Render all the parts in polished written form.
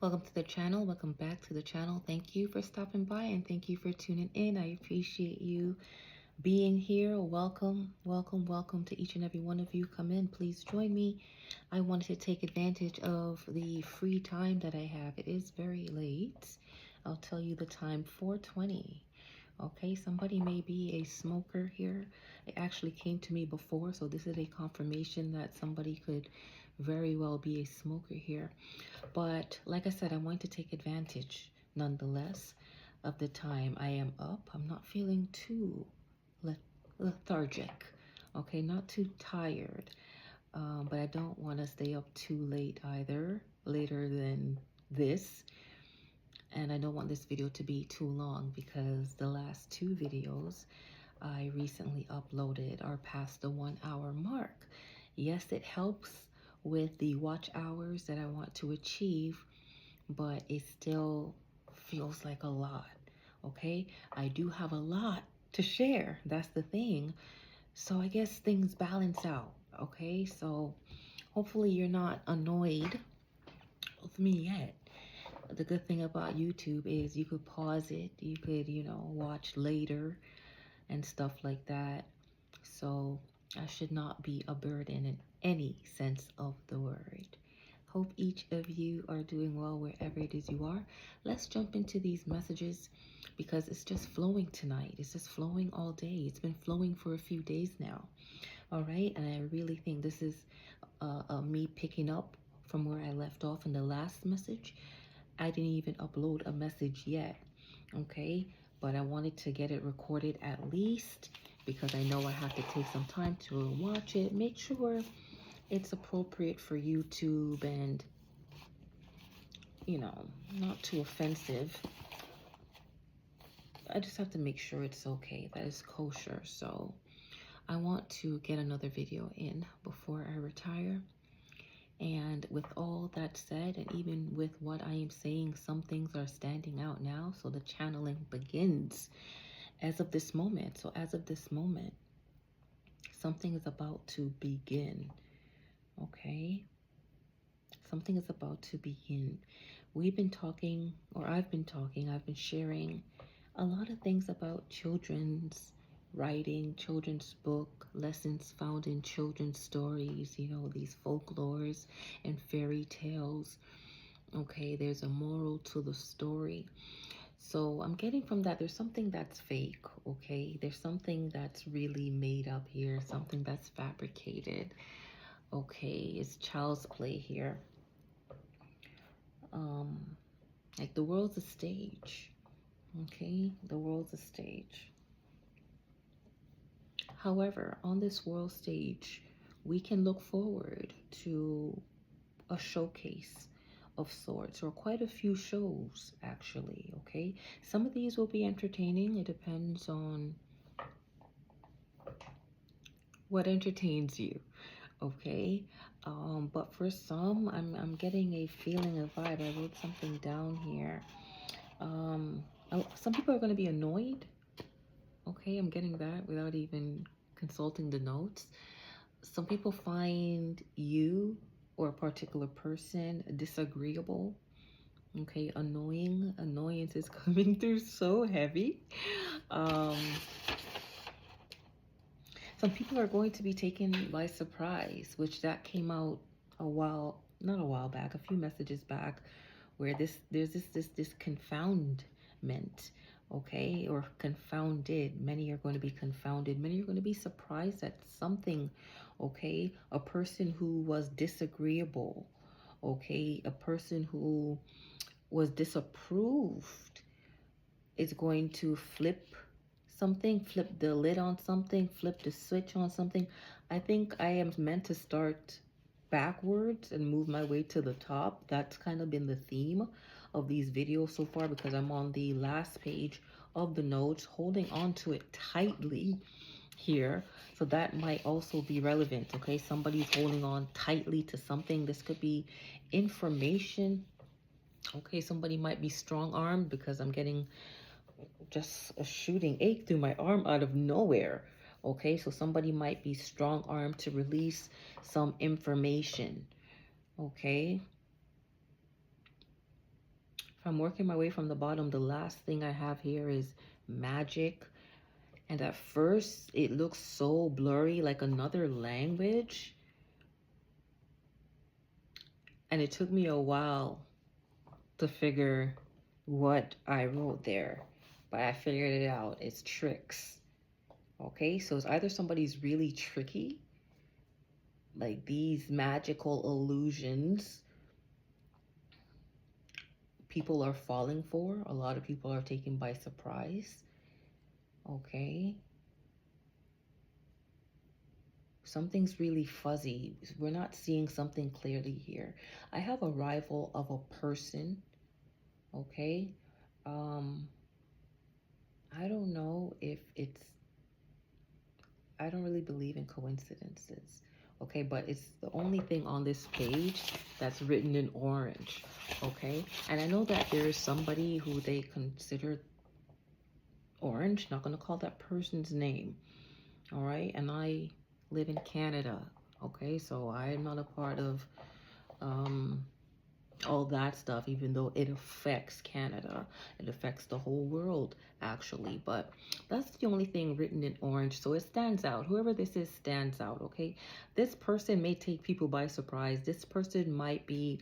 Welcome to the channel. Welcome back to the channel. Thank you for stopping by and thank you for tuning in. I appreciate you being here. Welcome, welcome, welcome to each and every one of you. Come in, please join me. I wanted to take advantage of the free time that I have. It is very late. I'll tell you the time, 4:20. Okay, somebody may be a smoker here. It actually came to me before, so this is a confirmation that somebody could very well be a smoker here. But like I said, I want to take advantage nonetheless of the time. I am up. I'm not feeling too lethargic, okay, not too tired. But I don't want to stay up too late either, later than this. And I don't want this video to be too long because the last two videos I recently uploaded are past the 1 hour mark. Yes, it helps with the watch hours that I want to achieve, but it still feels like a lot. Okay, I do have a lot to share. That's the thing. So I guess things balance out. Okay, so hopefully you're not annoyed with me yet. The good thing about YouTube is you could pause it, you could, watch later and stuff like that. So I should not be a burden in any sense of the word. Hope each of you are doing well wherever it is you are. Let's jump into these messages because it's just flowing tonight. It's just flowing all day. It's been flowing for a few days now. All right. And I really think this is me picking up from where I left off in the last message. I didn't even upload a message yet. Okay. But I wanted to get it recorded at least because I know I have to take some time to watch it. Make sure it's appropriate for YouTube and, not too offensive. I just have to make sure it's okay, that it's kosher. So I want to get another video in before I retire. And with all that said, and even with what I am saying, some things are standing out now. So the channeling begins as of this moment. So as of this moment, something is about to begin. Okay? Something is about to begin. We've been talking, or I've been sharing a lot of things about children's writing, children's book, lessons found in children's stories, these folklores and fairy tales. Okay, there's a moral to the story. So I'm getting from that there's something that's fake, okay? There's something that's really made up here, something that's fabricated. Okay, it's child's play here. Like the world's a stage. Okay, the world's a stage. However, on this world stage, we can look forward to a showcase of sorts, or quite a few shows actually. Okay, some of these will be entertaining. It depends on what entertains you. Okay, but for some, I'm getting a feeling, a vibe. I wrote something down here. Some people are going to be annoyed. Okay, I'm getting that without even consulting the notes. Some people find you or a particular person disagreeable. Okay, annoying. Annoyance is coming through so heavy. Some people are going to be taken by surprise, which that came out not a while back, a few messages back, where there's this confoundment, okay, or confounded. Many are going to be confounded. Many are going to be surprised at something, okay? A person who was disagreeable, okay? A person who was disapproved is going to flip something, flip the lid on something, flip the switch on something. I think I am meant to start backwards and move my way to the top. That's kind of been the theme of these videos so far because I'm on the last page of the notes, holding on to it tightly here. So that might also be relevant, okay? Somebody's holding on tightly to something. This could be information. Okay, somebody might be strong-armed because I'm getting just a shooting ache through my arm out of nowhere. Okay, so somebody might be strong-armed to release some information. Okay, I'm working my way from the bottom. The last thing I have here is magic. And at first, it looks so blurry, like another language. And it took me a while to figure what I wrote there. But I figured it out. It's tricks. Okay, so it's either somebody's really tricky, like these magical illusions people are falling for. A lot of people are taken by surprise. Okay. Something's really fuzzy. We're not seeing something clearly here. I have arrival of a person. Okay. I don't know if it's, I don't really believe in coincidences. Okay, but it's the only thing on this page that's written in orange. Okay, and I know that there is somebody who they consider orange. Not going to call that person's name. All right, and I live in Canada. Okay, so I'm not a part of all that stuff, even though it affects Canada. It affects the whole world, actually. But that's the only thing written in orange, so it stands out. Whoever this is stands out, okay? This person may take people by surprise. This person might be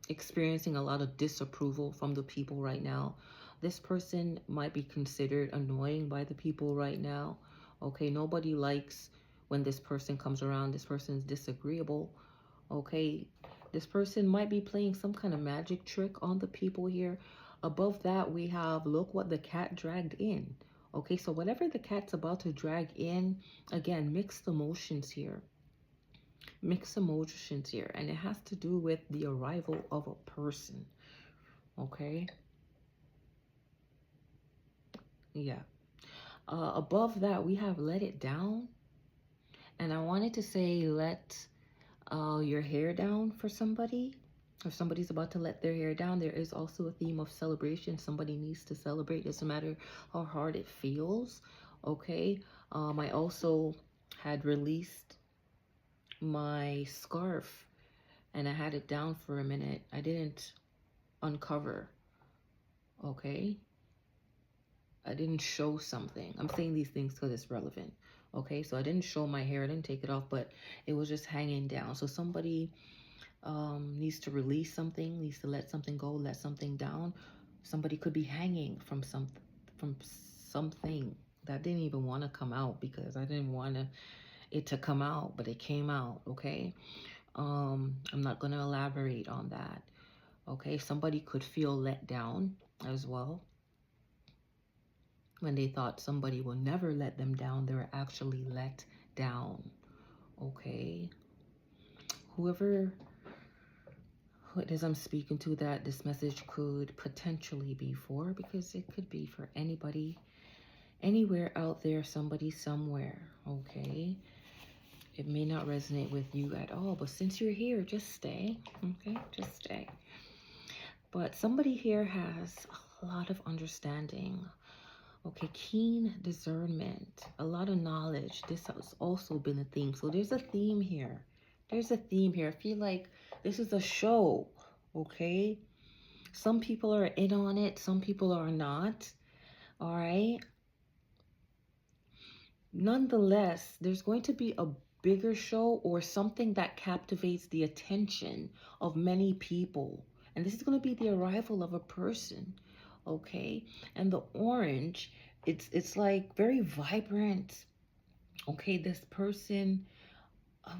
experiencing a lot of disapproval from the people right now. This person might be considered annoying by the people right now. Okay, nobody likes when this person comes around. This person is disagreeable. Okay, this person might be playing some kind of magic trick on the people here. Above that, we have, look what the cat dragged in. Okay, so whatever the cat's about to drag in, again, mixed emotions here. Mixed emotions here. And it has to do with the arrival of a person. Okay. Yeah. Above that, we have let it down. And I wanted to say let your hair down for somebody. If somebody's about to let their hair down, there is also a theme of celebration. Somebody needs to celebrate. Doesn't matter how hard it feels. Okay. I also had released my scarf and I had it down for a minute. I didn't uncover. Okay. I didn't show something. I'm saying these things because it's relevant. Okay, so I didn't show my hair. I didn't take it off, but it was just hanging down. So somebody needs to release something, needs to let something go, let something down. Somebody could be hanging from something that didn't even want to come out because I didn't want it to come out, but it came out. Okay, I'm not going to elaborate on that. Okay, somebody could feel let down as well. When they thought somebody will never let them down, they were actually let down. Okay. Whoever it is I'm speaking to, that this message could potentially be for, because it could be for anybody, anywhere out there, somebody somewhere. Okay. It may not resonate with you at all, but since you're here, just stay. Okay. Just stay. But somebody here has a lot of understanding. Okay, keen discernment, a lot of knowledge. This has also been a theme. So there's a theme here. There's a theme here. I feel like this is a show, okay? Some people are in on it. Some people are not, all right? Nonetheless, there's going to be a bigger show or something that captivates the attention of many people. And this is going to be the arrival of a person. Okay, and the orange, it's like very vibrant. Okay, this person,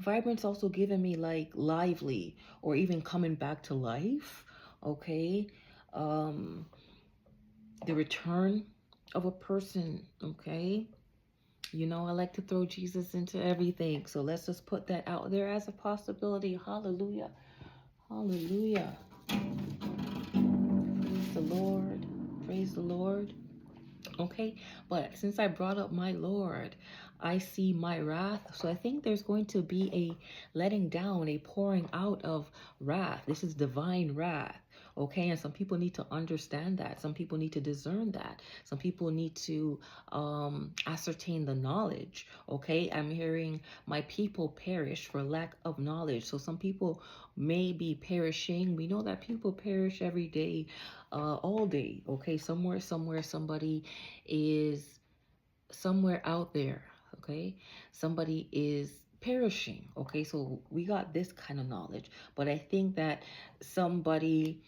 vibrant's also giving me like lively or even coming back to life. Okay, the return of a person. Okay, you know, I like to throw Jesus into everything, so let's just put that out there as a possibility. Hallelujah, hallelujah. Praise the Lord. Praise the Lord. Okay, but since I brought up my Lord, I see my wrath. So I think there's going to be a letting down, a pouring out of wrath. This is divine wrath. Okay, and some people need to understand that. Some people need to discern that. Some people need to ascertain the knowledge. Okay, I'm hearing my people perish for lack of knowledge. So some people may be perishing. We know that people perish every day, all day. Okay, somewhere, somebody is somewhere out there. Okay, somebody is perishing. Okay, so we got this kind of knowledge, but I think that somebody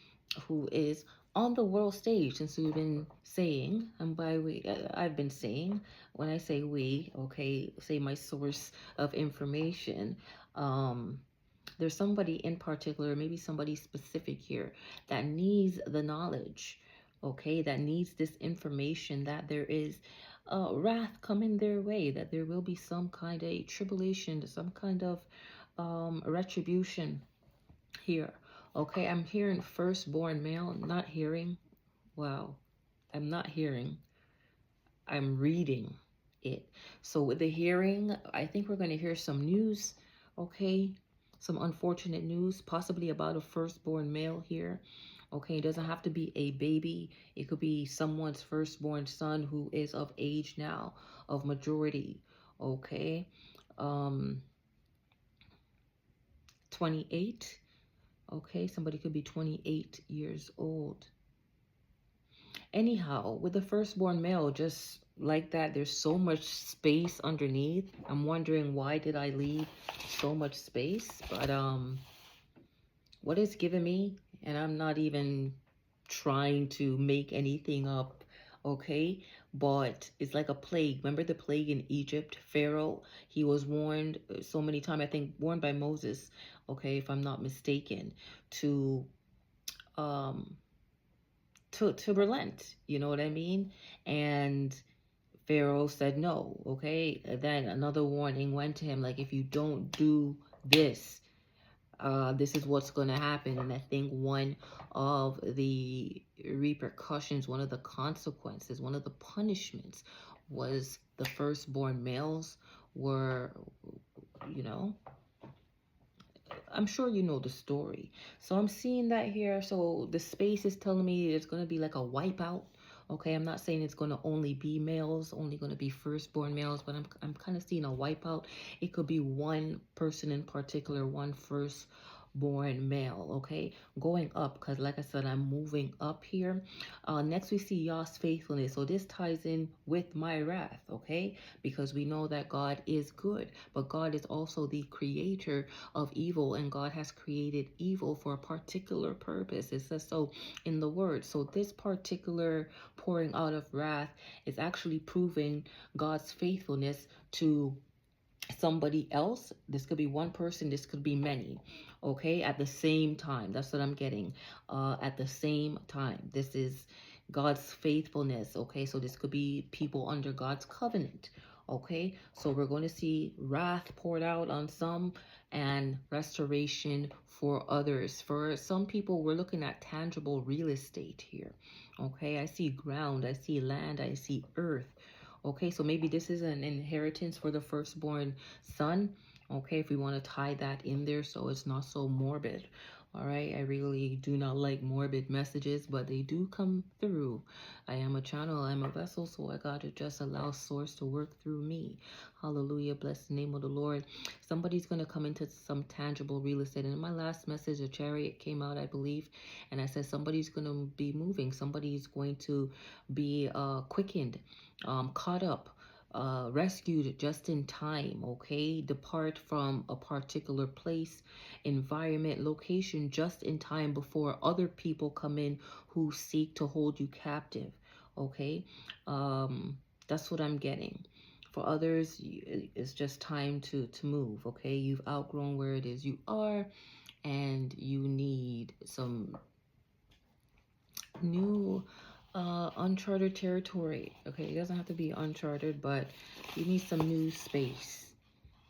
who is on the world stage, since we've been saying, and by we, I've been saying, when I say we, okay, say my source of information, um there's somebody in particular, maybe somebody specific here, that needs the knowledge, okay, that needs this information, that there is wrath coming their way, that there will be some kind of tribulation, some kind of retribution here. Okay, I'm hearing firstborn male, not hearing, wow, I'm not hearing, I'm reading it. So with the hearing, I think we're going to hear some news, okay? Some unfortunate news, possibly about a firstborn male here. Okay, it doesn't have to be a baby. It could be someone's firstborn son who is of age now, of majority. Okay. 28. Okay, somebody could be 28 years old. Anyhow, with the firstborn male, just like that, there's so much space underneath. I'm wondering, why did I leave so much space? But what it's given me, and I'm not even trying to make anything up, okay? But it's like a plague. Remember the plague in Egypt? Pharaoh, he was warned so many times, I think warned by Moses, okay, if I'm not mistaken, to um to relent, you know what I mean? And Pharaoh said no, okay? Then another warning went to him, like, if you don't do this, this is what's going to happen. And I think one of the repercussions, one of the consequences, one of the punishments was the firstborn males were, you know, I'm sure you know the story. So I'm seeing that here. So the space is telling me it's going to be like a wipeout. Okay, I'm not saying it's going to only be males, only going to be firstborn males, but I'm kind of seeing a wipeout. It could be one person in particular, one firstborn male, okay, going up, because like I said, I'm moving up here. Next we see Yah's faithfulness. So this ties in with my wrath, okay, because we know that God is good, but God is also the creator of evil, and God has created evil for a particular purpose. It says so in the word. So this particular pouring out of wrath is actually proving God's faithfulness to somebody else. This could be one person, this could be many, okay, at the same time. That's what I'm getting. At the same time, this is God's faithfulness, okay? So this could be people under God's covenant, okay? So we're going to see wrath poured out on some and restoration for others. For some people, we're looking at tangible real estate here, okay? I see ground, I see land, I see earth. Okay, so maybe this is an inheritance for the firstborn son. Okay, if we want to tie that in there so it's not so morbid. All right, I really do not like morbid messages, but they do come through. I am a channel, I'm a vessel, so I got to just allow source to work through me. Hallelujah, bless the name of the Lord. Somebody's going to come into some tangible real estate. And in my last message, a chariot came out, I believe, and I said somebody's going to be moving. Somebody's going to be quickened, caught up, rescued just in time, okay? Depart from a particular place, environment, location just in time before other people come in who seek to hold you captive, okay? That's what I'm getting. For others, it's just time to move, okay? You've outgrown where it is you are, and you need some new uncharted territory. Okay, it doesn't have to be uncharted, but you need some new space.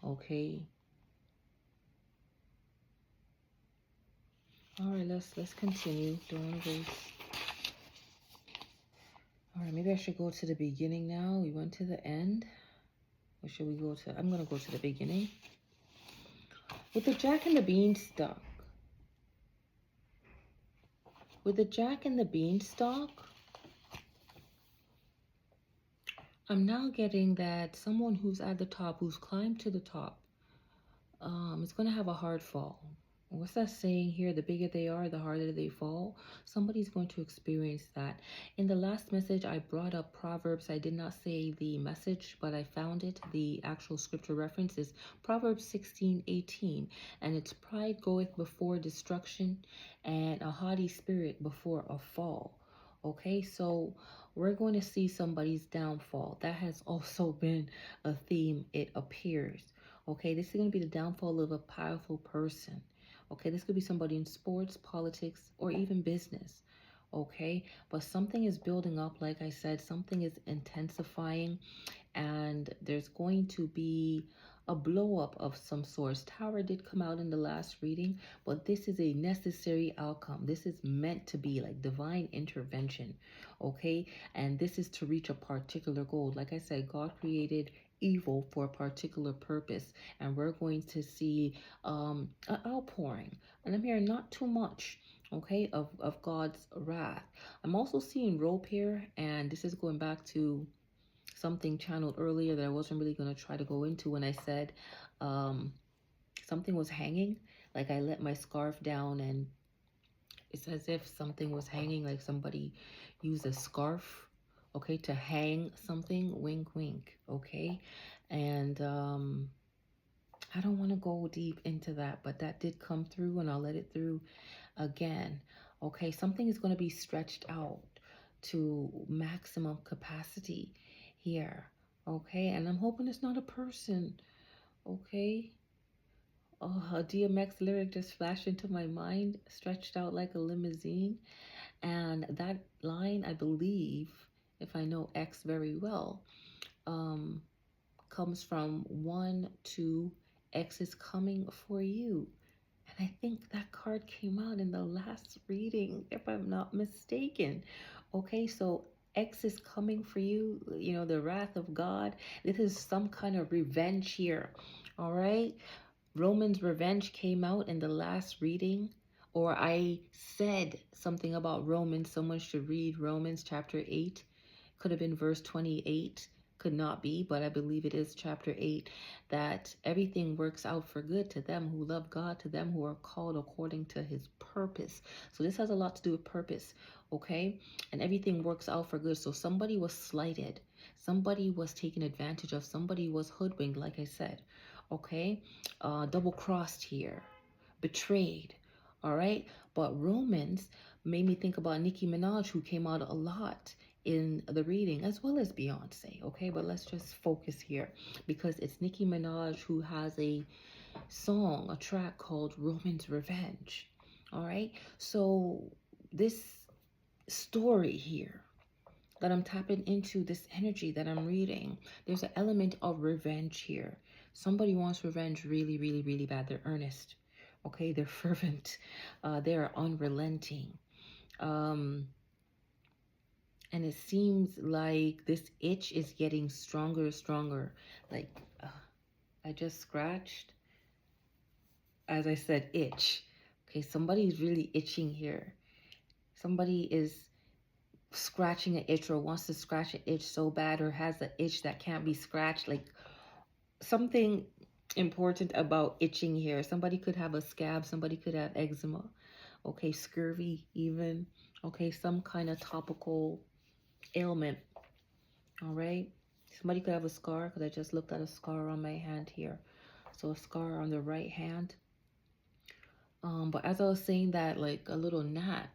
Okay. All right, let's continue. Don't want to waste. All right, maybe I should go to the beginning now. We went to the end. Or should we go to, I'm going to go to the beginning. With the Jack and the Beanstalk. With the Jack and the Beanstalk, I'm now getting that someone who's at the top, who's climbed to the top, is going to have a hard fall. What's that saying here? The bigger they are, the harder they fall. Somebody's going to experience that. In the last message, I brought up Proverbs. I did not say the message, but I found it. The actual scripture reference is Proverbs 16:18. And it's pride goeth before destruction, and a haughty spirit before a fall. Okay, so we're going to see somebody's downfall. That has also been a theme, it appears. Okay, this is going to be the downfall of a powerful person. Okay, this could be somebody in sports, politics, or even business. Okay, but something is building up, like I said, something is intensifying, and there's going to be a blow up of some sort. Tower did come out in the last reading, but this is a necessary outcome. This is meant to be like divine intervention. Okay, and this is to reach a particular goal. Like I said, God created evil for a particular purpose, and we're going to see an outpouring, and I'm hearing not too much, okay, of God's wrath. I'm also seeing rope here, and this is going back to something channeled earlier that I wasn't really going to try to go into when I said something was hanging. Like I let my scarf down, and it's as if something was hanging, like somebody used a scarf, okay, to hang something. Wink, wink, okay? And I don't want to go deep into that, but that did come through, and I'll let it through again. Okay, something is going to be stretched out to maximum capacity here. Okay, and I'm hoping it's not a person. Okay. Oh, a DMX lyric just flashed into my mind, stretched out like a limousine. And that line, I believe, if I know X very well, comes from 1, 2, X is coming for you. And I think that card came out in the last reading, if I'm not mistaken. Okay, so X is coming for you, you know, the wrath of God. This is some kind of revenge here. All right. Roman's revenge came out in the last reading, or I said something about Romans. Someone should read Romans chapter 8. Could have been verse 28. Could not be, but I believe it is chapter 8, that everything works out for good to them who love God, to them who are called according to his purpose. So this has a lot to do with purpose, okay? And everything works out for good. So somebody was slighted. Somebody was taken advantage of. Somebody was hoodwinked, like I said, okay? Double-crossed here, betrayed, all right? But Romans made me think about Nicki Minaj, who came out a lot in the reading, as well as Beyonce, okay? But let's just focus here, because it's Nicki Minaj who has a song, a track called Roman's Revenge, all right? So this story here that I'm tapping into, this energy that I'm reading, there's an element of revenge here. Somebody wants revenge really, really, really bad. They're earnest, okay? They're fervent. They are unrelenting. And it seems like this itch is getting stronger, stronger. Like, I just scratched. As I said, itch. Okay, somebody's really itching here. Somebody is scratching an itch, or wants to scratch an itch so bad, or has an itch that can't be scratched. Like, something important about itching here. Somebody could have a scab. Somebody could have eczema. Okay, scurvy even. Okay, some kind of topical ailment. All right, somebody could have a scar, because I just looked at a scar on my hand here. So a scar on the right hand. But as I was saying that, like a little gnat,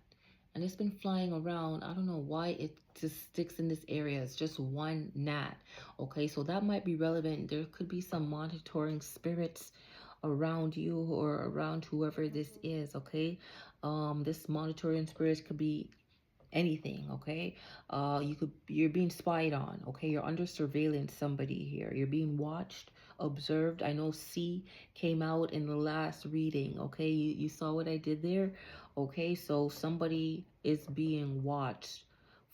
and it's been flying around. I don't know why it just sticks in this area. It's just one gnat. Okay, so that might be relevant. There could be some monitoring spirits around you, or around whoever this is. Okay, this monitoring spirit could be anything, okay? You're being spied on, okay? You're under surveillance, somebody here. You're being watched, observed. I know C came out in the last reading, okay? You saw what I did there? Okay, so somebody is being watched,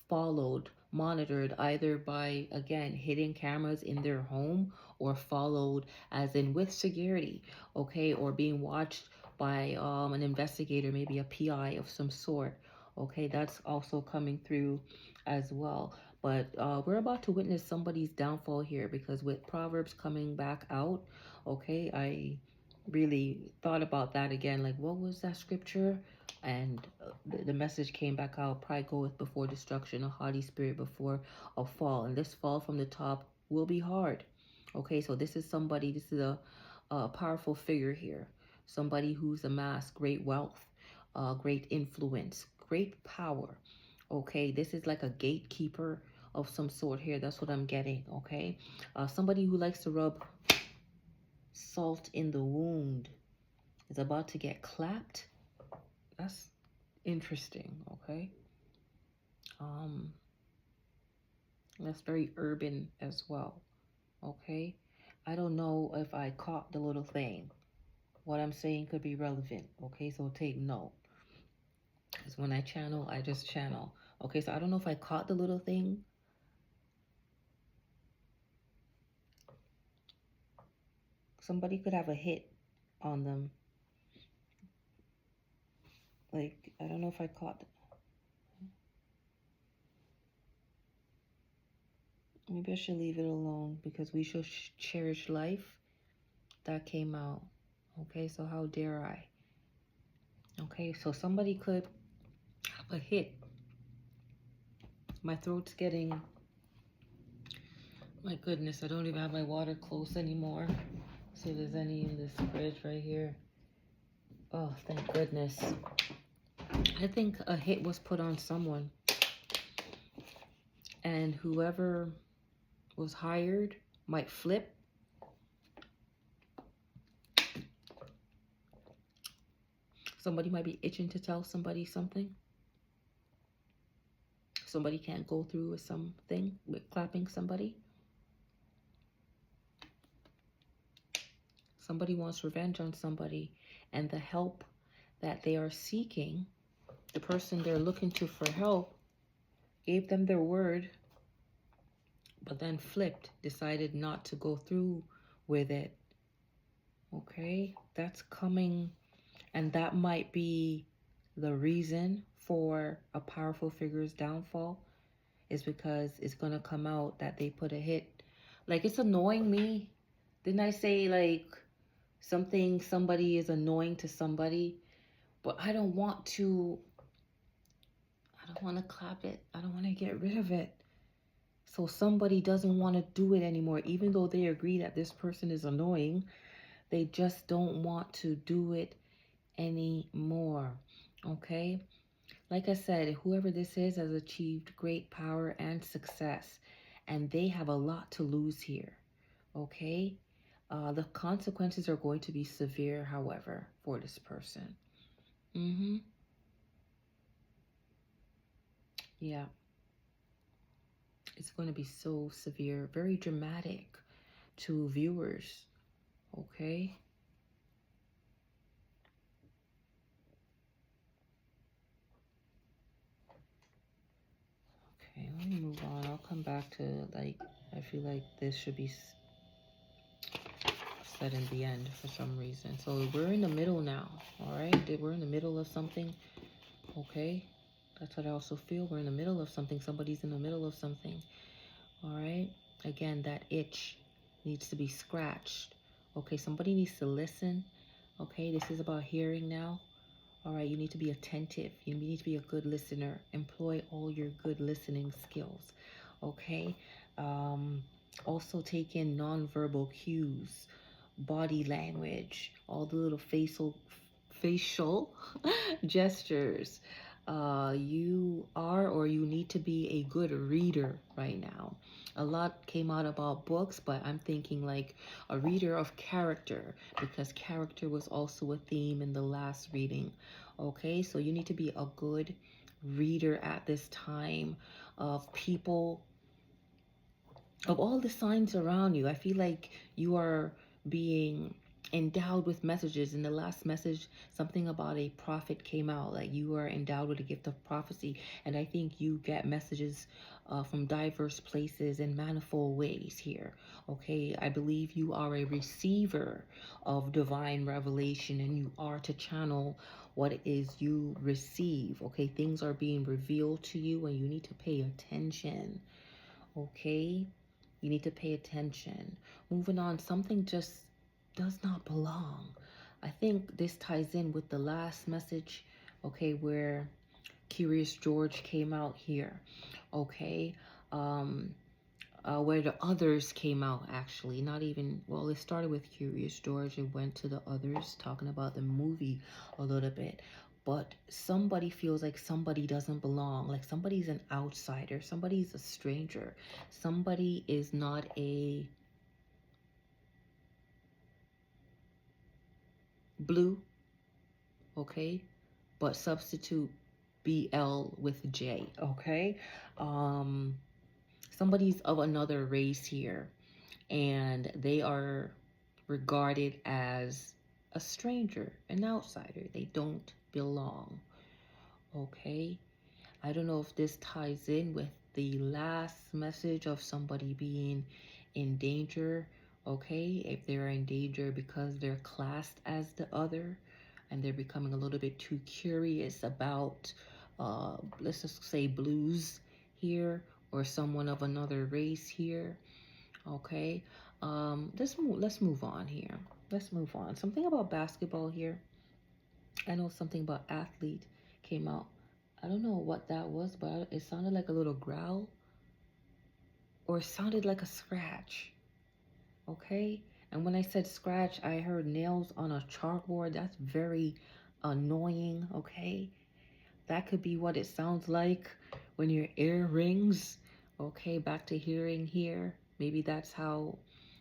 followed, monitored, either by, again, hidden cameras in their home, or followed, as in with security, okay, or being watched by an investigator, maybe a PI of some sort. Okay, that's also coming through as well. But we're about to witness somebody's downfall here, because with Proverbs coming back out, okay, I really thought about that again. Like, what was that scripture? And the message came back out: pride goeth before destruction, a haughty spirit before a fall. And this fall from the top will be hard. Okay, so this is somebody, this is a powerful figure here. Somebody who's amassed great wealth, great influence, great power. Okay, this is like a gatekeeper of some sort here. That's what I'm getting. Okay, somebody who likes to rub salt in the wound is about to get clapped. That's interesting. Okay, that's very urban as well. Okay, I don't know if I caught the little thing. What I'm saying could be relevant. Okay, so take note, because when I channel, I just channel. Okay, so I don't know if I caught the little thing. Somebody could have a hit on them. Like, I don't know if I caught. Maybe I should leave it alone, because we should cherish life. That came out. Okay, so how dare I? Okay, so somebody could have a hit. My throat's getting... My goodness, I don't even have my water close anymore. See if there's any in this fridge right here. Oh, thank goodness. I think a hit was put on someone. And whoever was hired might flip. Somebody might be itching to tell somebody something. Somebody can't go through with something, with clapping somebody. Somebody wants revenge on somebody, and the help that they are seeking, the person they're looking to for help, gave them their word, but then flipped, decided not to go through with it. Okay, that's coming, and that might be the reason for a powerful figure's downfall, is because it's going to come out that they put a hit. Like, it's annoying me. Didn't I say, like, somebody is annoying to somebody? But I don't want to clap it. I don't want to get rid of it. So somebody doesn't want to do it anymore, even though they agree that this person is annoying. They just don't want to do it anymore. Okay? Like I said, whoever this is has achieved great power and success, and they have a lot to lose here. Okay? The consequences are going to be severe, however, for this person. Yeah. It's going to be so severe, very dramatic to viewers. Okay? Okay, let me move on. I'll come back to, like, I feel like this should be said in the end for some reason. So we're in the middle now, all right? We're in the middle of something, okay? That's what I also feel. We're in the middle of something. Somebody's in the middle of something, all right? Again, that itch needs to be scratched. Okay, somebody needs to listen. Okay, this is about hearing now. All right, you need to be attentive. You need to be a good listener. Employ all your good listening skills. Okay. Also take in nonverbal cues, body language, all the little facial gestures. You are, or you need to be, a good reader right now. A lot came out about books, but I'm thinking like a reader of character, because character was also a theme in the last reading. Okay, so you need to be a good reader at this time of people, of all the signs around you. I feel like you are being endowed with messages. In the last message, something about a prophet came out, like you are endowed with a gift of prophecy. And I think you get messages from diverse places in manifold ways here. Okay, I believe you are a receiver of divine revelation, and you are to channel what it is you receive. Okay, things are being revealed to you, and you need to pay attention. Okay, you need to pay attention. Moving on, something just does not belong. I think this ties in with the last message, okay, where Curious George came out here, okay, where the others came out, actually, not even, well, it started with Curious George, it went to the others, talking about the movie a little bit. But somebody feels like somebody doesn't belong, like somebody's an outsider, somebody's a stranger, somebody is not a blue, okay, but substitute BL with J, okay. um Somebody's of another race here, and they are regarded as a stranger, an outsider. They don't belong. Okay? I don't know if this ties in with the last message of somebody being in danger. Okay? If they're in danger because they're classed as the other and they're becoming a little bit too curious about, let's just say, blues here, or someone of another race here. Okay, let's move on here. Let's move on. Something about basketball here. I know something about athlete came out. I don't know what that was, but it sounded like a little growl, or it sounded like a scratch. Okay, and when I said scratch, I heard nails on a chalkboard. That's very annoying. Okay, that could be what it sounds like when your ear rings. Okay, back to hearing here. Maybe that's how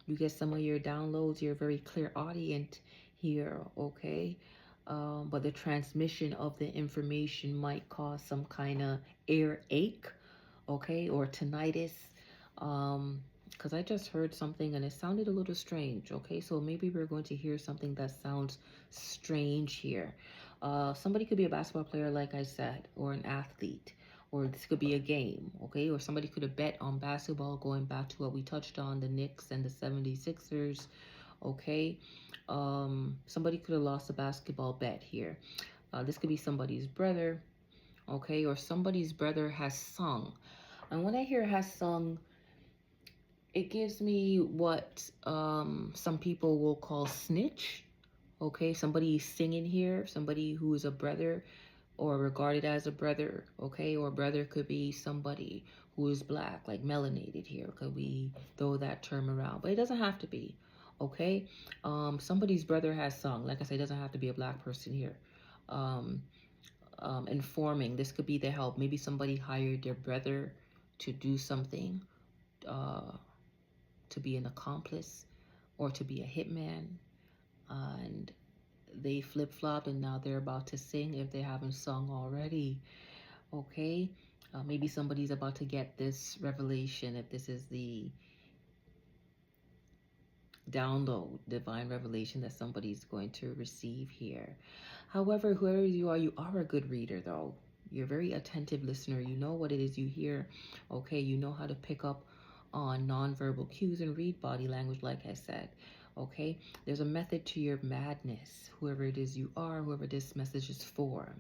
you get some of your downloads. You're very clairaudient here, okay? But the transmission of the information might cause some kind of ear ache, okay, or tinnitus. Because I just heard something and it sounded a little strange, okay? So maybe we're going to hear something that sounds strange here. Somebody could be a basketball player, like I said, or an athlete, or this could be a game, okay? Or somebody could have bet on basketball, going back to what we touched on, the Knicks and the 76ers, okay? Somebody could have lost a basketball bet here. This could be somebody's brother, okay? Or somebody's brother has sung. And when I hear has sung, it gives me what some people will call snitch. Okay, somebody singing here, somebody who is a brother or regarded as a brother. Okay, or brother could be somebody who is black, like melanated here. Could we throw that term around? But it doesn't have to be. Okay, somebody's brother has sung. Like I said, it doesn't have to be a black person here. Um, Informing. This could be the help. Maybe somebody hired their brother to do something. To be an accomplice or to be a hitman, and they flip-flopped and now they're about to sing if they haven't sung already. Okay, maybe somebody's about to get this revelation, if this is the download, divine revelation that somebody's going to receive here. However, whoever you are a good reader though. You're a very attentive listener. You know what it is you hear. Okay, you know how to pick up on nonverbal cues and read body language, like I said. Okay, there's a method to your madness, whoever it is you are, whoever this message is for.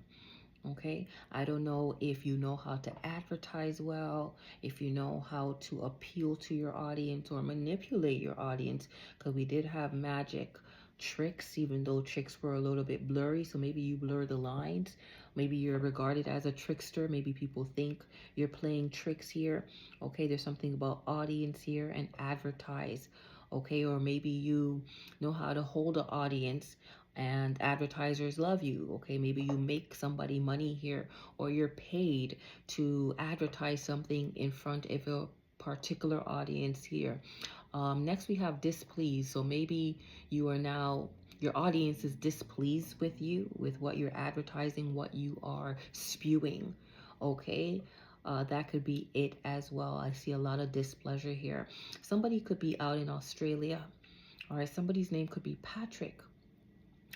Okay, I don't know if you know how to advertise well, if you know how to appeal to your audience or manipulate your audience, because we did have magic tricks, even though tricks were a little bit blurry. So maybe you blur the lines. Maybe you're regarded as a trickster. Maybe people think you're playing tricks here. Okay, there's something about audience here and advertise. Okay, or maybe you know how to hold an audience and advertisers love you. Okay, maybe you make somebody money here, or you're paid to advertise something in front of a particular audience here. Next we have displeased. So maybe you are now, your audience is displeased with you, with what you're advertising, what you are spewing. Okay, that could be it as well. I see a lot of displeasure here. Somebody could be out in Australia. All right, somebody's name could be Patrick.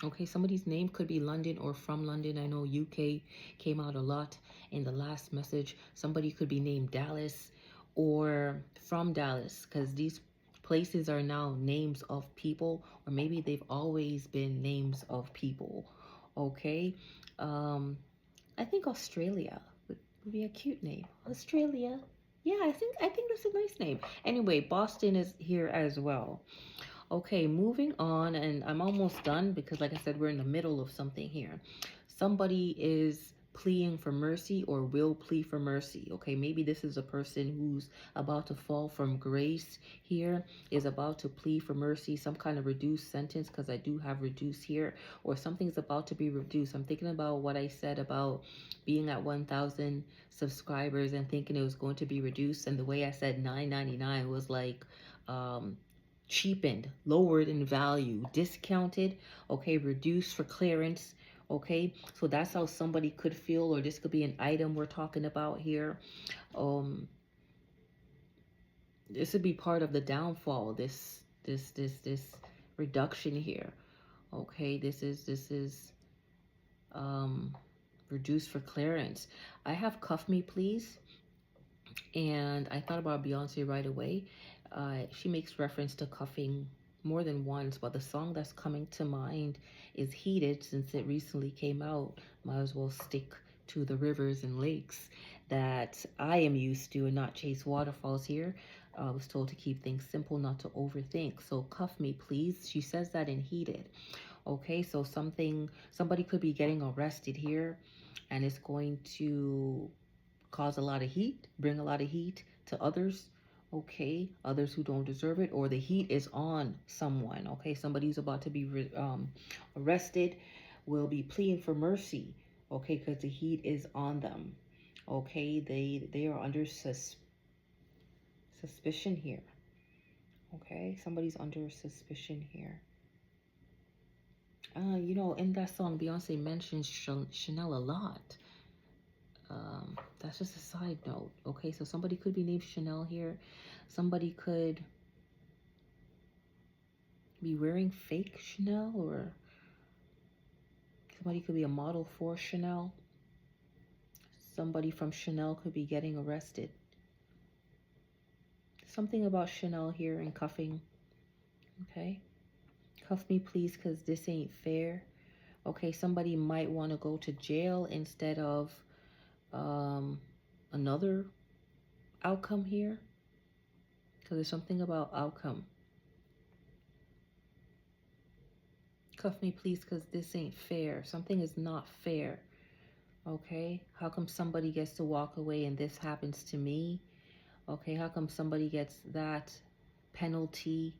Okay, somebody's name could be London or from London. I know UK came out a lot in the last message. Somebody could be named Dallas or from Dallas, because these places are now names of people, or maybe they've always been names of people. Okay, um, I think Australia would be a cute name. Australia. Yeah, I think that's a nice name. Anyway, Boston is here as well. Okay, moving on, and I'm almost done because, like I said, we're in the middle of something here. Somebody is pleading for mercy or will plead for mercy. Okay, maybe this is a person who's about to fall from grace here, is about to plead for mercy, some kind of reduced sentence, because I do have reduced here, or something's about to be reduced. I'm thinking about what I said about being at 1,000 subscribers and thinking it was going to be reduced, and the way I said 9.99 was like, cheapened, lowered in value, discounted, okay, reduced for clearance, okay? So that's how somebody could feel, or this could be an item we're talking about here. This would be part of the downfall, this reduction here. Okay, this is reduced for clearance. I have Cuff Me Please, and I thought about Beyonce right away. She makes reference to cuffing more than once, but the song that's coming to mind is Heated. Since it recently came out, might as well stick to the rivers and lakes that I am used to and not chase waterfalls here. I was told to keep things simple, not to overthink. So Cuff Me Please, she says that in Heated. Okay, so somebody could be getting arrested here, and it's going to cause a lot of heat, bring a lot of heat to others, okay, others who don't deserve it, or the heat is on someone, okay, somebody who's about to be arrested will be pleading for mercy, okay, because the heat is on them, okay, they are under suspicion here, okay, somebody's under suspicion here. In that song, Beyonce mentions Chanel a lot. That's just a side note. Okay, so somebody could be named Chanel here. Somebody could be wearing fake Chanel, or somebody could be a model for Chanel. Somebody from Chanel could be getting arrested. Something about Chanel here and cuffing. Okay, cuff me please, because this ain't fair. Okay, somebody might want to go to jail instead of another outcome here, because there's something about outcome. Cuff me please, because this ain't fair. Something is not fair. Okay, how come somebody gets to walk away and this happens to me? Okay, how come somebody gets that penalty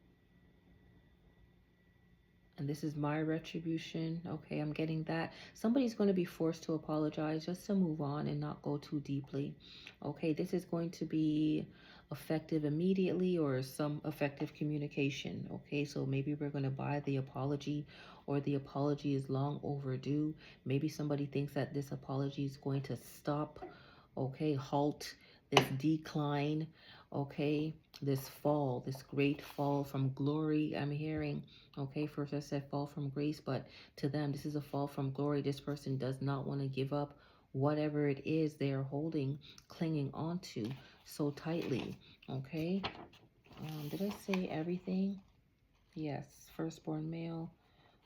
and this is my retribution? Okay, I'm getting that. Somebody's going to be forced to apologize just to move on and not go too deeply. Okay, this is going to be effective immediately, or some effective communication. Okay, so maybe we're going to buy the apology, or the apology is long overdue. Maybe somebody thinks that this apology is going to stop, okay, halt this decline, okay, this fall, this great fall from glory, I'm hearing. Okay, first I said fall from grace, but to them, this is a fall from glory. This person does not want to give up whatever it is they are holding, clinging onto so tightly. Okay, did I say everything? Yes, firstborn male.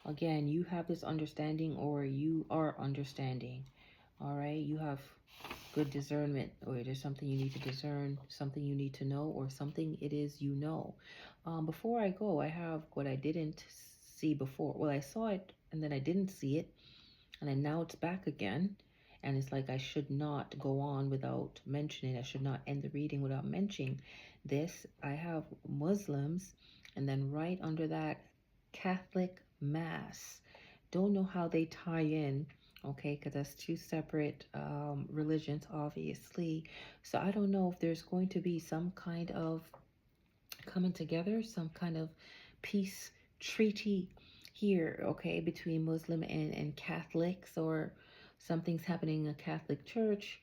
Again, you have this understanding, or you are understanding. All right, you have good discernment, or there's something you need to discern, something you need to know, or something it is you know. Before I go, I have what I didn't see before. Well, I saw it and then I didn't see it, and then now it's back again. And it's like I should not go on without mentioning. I should not end the reading without mentioning this. I have Muslims, and then right under that, Catholic Mass. Don't know how they tie in, okay, because that's two separate religions, obviously. So I don't know if there's going to be some kind of coming together, some kind of peace treaty here, okay, between Muslim and Catholics, or something's happening in a Catholic church.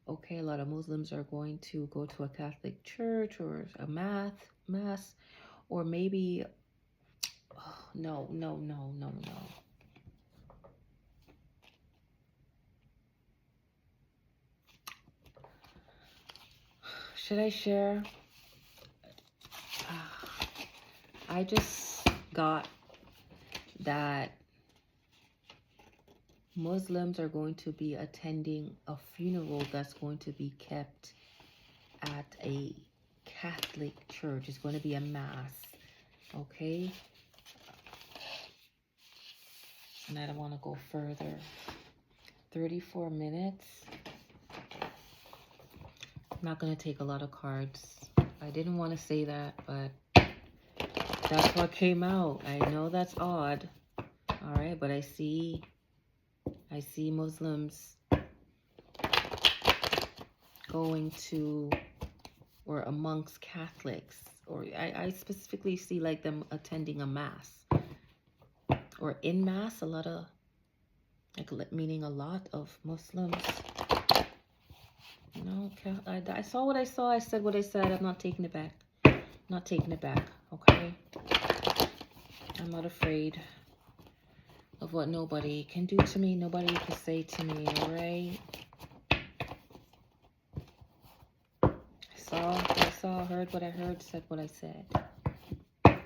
Okay, a lot of Muslims are going to go to a Catholic church or a mass, or maybe Oh, no, no, no, no, no. Should I share? I just got that Muslims are going to be attending a funeral that's going to be kept at a Catholic church. It's going to be a mass. Okay? And I don't want to go further. 34 minutes. I'm not going to take a lot of cards. I didn't want to say that, but that's what came out. I know that's odd. All right, but I see Muslims going to, or amongst Catholics, or I specifically see like them attending a mass, or in mass. A lot of, like, meaning a lot of Muslims. You know, I saw what I saw. I said what I said. I'm not taking it back. Not taking it back. Okay. I'm not afraid of what nobody can do to me. Nobody can say to me. All right. I saw what I saw. Heard what I heard. Said what I said. Let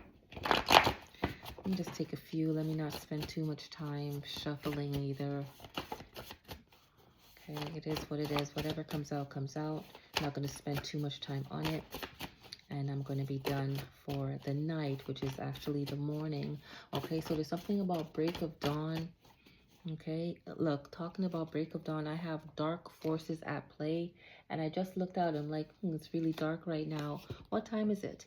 me just take a few. Let me not spend too much time shuffling either. Okay, it is what it is. Whatever comes out, comes out. I'm not going to spend too much time on it. And I'm going to be done for the night, which is actually the morning. Okay, so there's something about break of dawn. Okay, look, talking about break of dawn, I have dark forces at play. And I just looked out. I'm like, it's really dark right now. What time is it?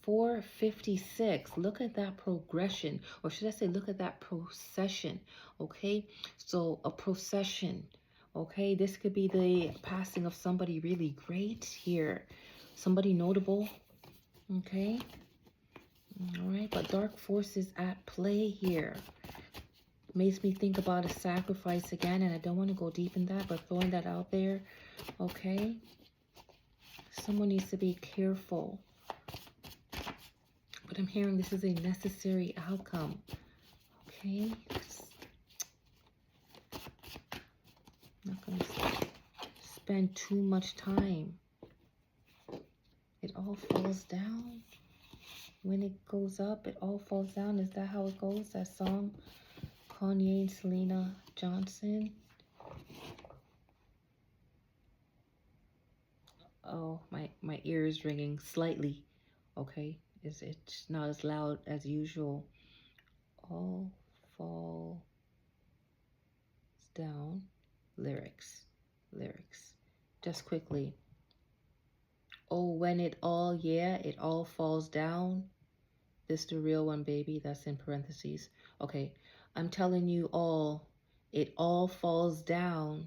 4:56. Look at that progression. Or should I say, look at that procession. Okay, so a procession. Okay, this could be the passing of somebody really great here. Somebody notable. Okay. All right, but dark forces at play here. Makes me think about a sacrifice again, and I don't want to go deep in that, but throwing that out there. Okay. Someone needs to be careful. But I'm hearing this is a necessary outcome. Okay. Not going to spend too much time. It all falls down. When it goes up, it all falls down. Is that how it goes? That song? Kanye and Selena Johnson. Oh, my ear is ringing slightly. Okay. It's not as loud as usual. All falls down. Lyrics. Just quickly. Oh, when it all, yeah, it all falls down. This the real one, baby. That's in parentheses. Okay. I'm telling you all, it all falls down.